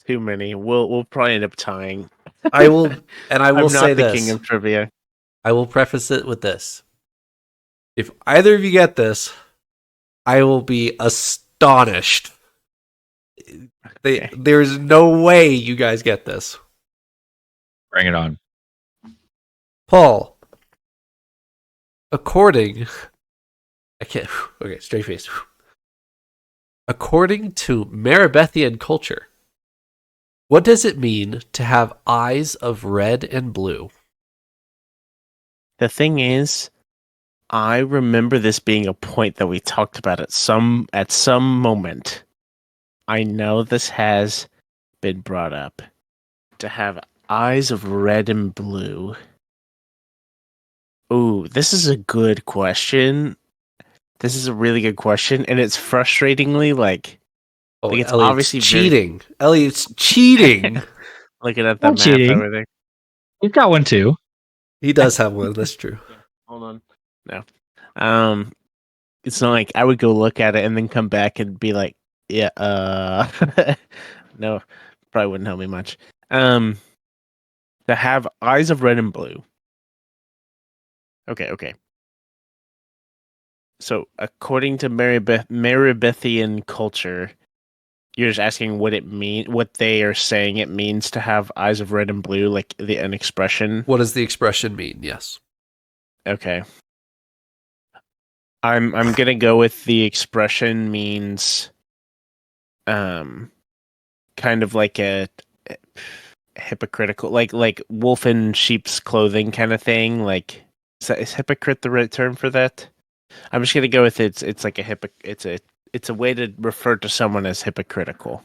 Too many. We'll probably end up tying. I will say not the this. king of trivia. I will preface it with this. If either of you get this, I will be astonished. Okay. There's no way you guys get this. Bring it on. Paul, according straight face. According to Maribethian culture, what does it mean to have eyes of red and blue? The thing is, I remember this being a point that we talked about at some moment. I know this has been brought up. To have eyes of red and blue. Ooh, this is a good question. This is a really good question, and it's frustratingly like it's Elliot's obviously cheating. Elliot's cheating. looking at the I'm map cheating. over there. You've got one too. He does have one. That's true. Hold on. No. It's not like I would go look at it and then come back and be like, yeah, no, probably wouldn't help me much. To have eyes of red and blue. Okay. So, according to Maribethian culture, you're just asking what they are saying it means to have eyes of red and blue, like an expression. What does the expression mean? Yes. Okay. I'm gonna go with the expression means, kind of like a hypocritical, like wolf in sheep's clothing kind of thing. Like, is hypocrite the right term for that? I'm just gonna go with it's like it's a way to refer to someone as hypocritical.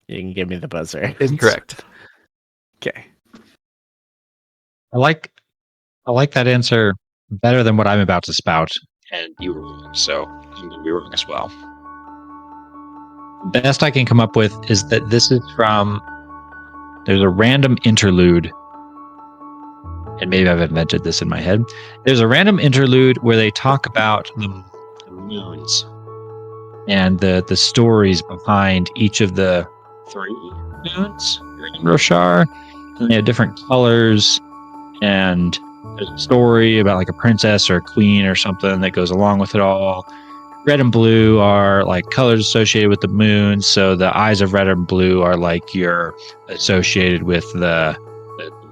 You can give me the buzzer. Incorrect. Okay. I like that answer better than what I'm about to spout, and you were wrong, so I'm going to be wrong as well. The best I can come up with is that this is from... There's a random interlude, and maybe I've invented this in my head. There's a random interlude where they talk about the moons and the stories behind each of the 3 moons in Roshar, and they have different colors, and there's a story about like a princess or a queen or something that goes along with it all. Red and blue are like colors associated with the moon, so the eyes of red and blue are like you're associated with the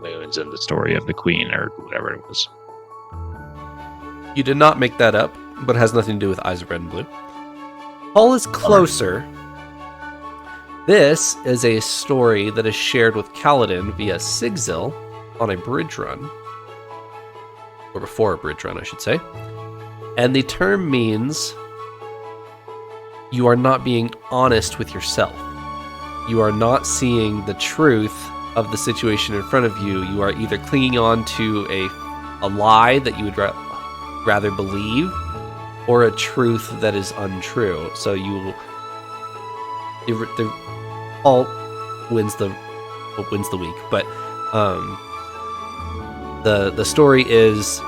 moons and the story of the queen or whatever it was. You did not make that up, but it has nothing to do with eyes of red and blue. Paul is closer. This is a story that is shared with Kaladin via Sigzil on a bridge run. Or before a bridge run, I should say. And the term means you are not being honest with yourself. You are not seeing the truth of the situation in front of you. You are either clinging on to a lie that you would rather believe, or a truth that is untrue. So Paul wins the week, but the story is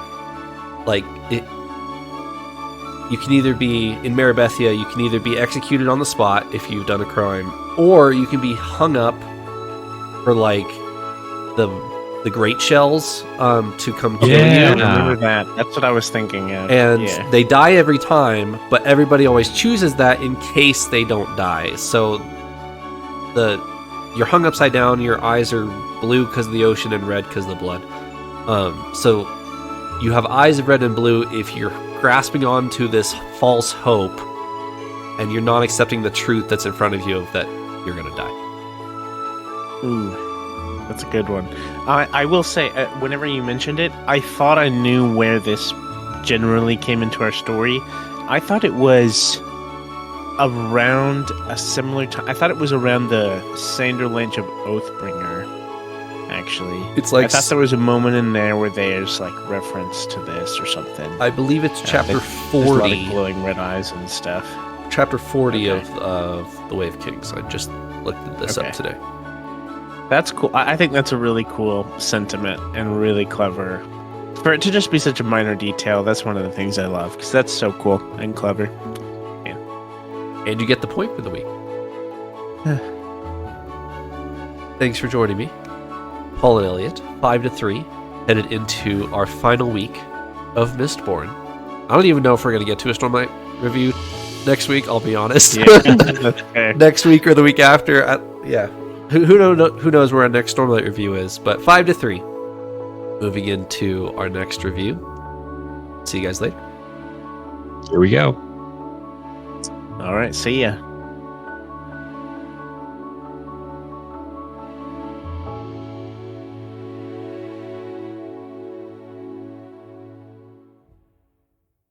like it. You can either be in Maribethia, you can either be executed on the spot if you've done a crime, or you can be hung up for like the great shells to come kill you. I remember that. That's what I was thinking of. And they die every time, but everybody always chooses that in case they don't die. So you're hung upside down, your eyes are blue because of the ocean and red because of the blood. So you have eyes of red and blue if you're grasping onto this false hope and you're not accepting the truth that's in front of you of that you're gonna die. Ooh, that's a good one. I will say, whenever you mentioned it, I thought I knew where this generally came into our story. I thought it was around a similar time. I thought it was around the Sanderlange of Oathbringer, actually. It's like I thought there was a moment in there where there's like reference to this or something. I believe it's chapter There's a lot 40. of glowing red eyes and stuff. Chapter 40 Okay. of the Way of Kings. I just looked this up Okay. today. That's cool. I think that's a really cool sentiment and really clever. For it to just be such a minor detail, that's one of the things I love, because that's so cool and clever. And you get the point for the week. Thanks for joining me. Paul and Eliot, 5-3, headed into our final week of Mistborn. I don't even know if we're going to get to a Stormlight review next week, I'll be honest. Yeah, that's fair. Next week or the week after. Who knows where our next Stormlight review is, but 5-3. Moving into our next review. See you guys later. Here we go. All right, see ya.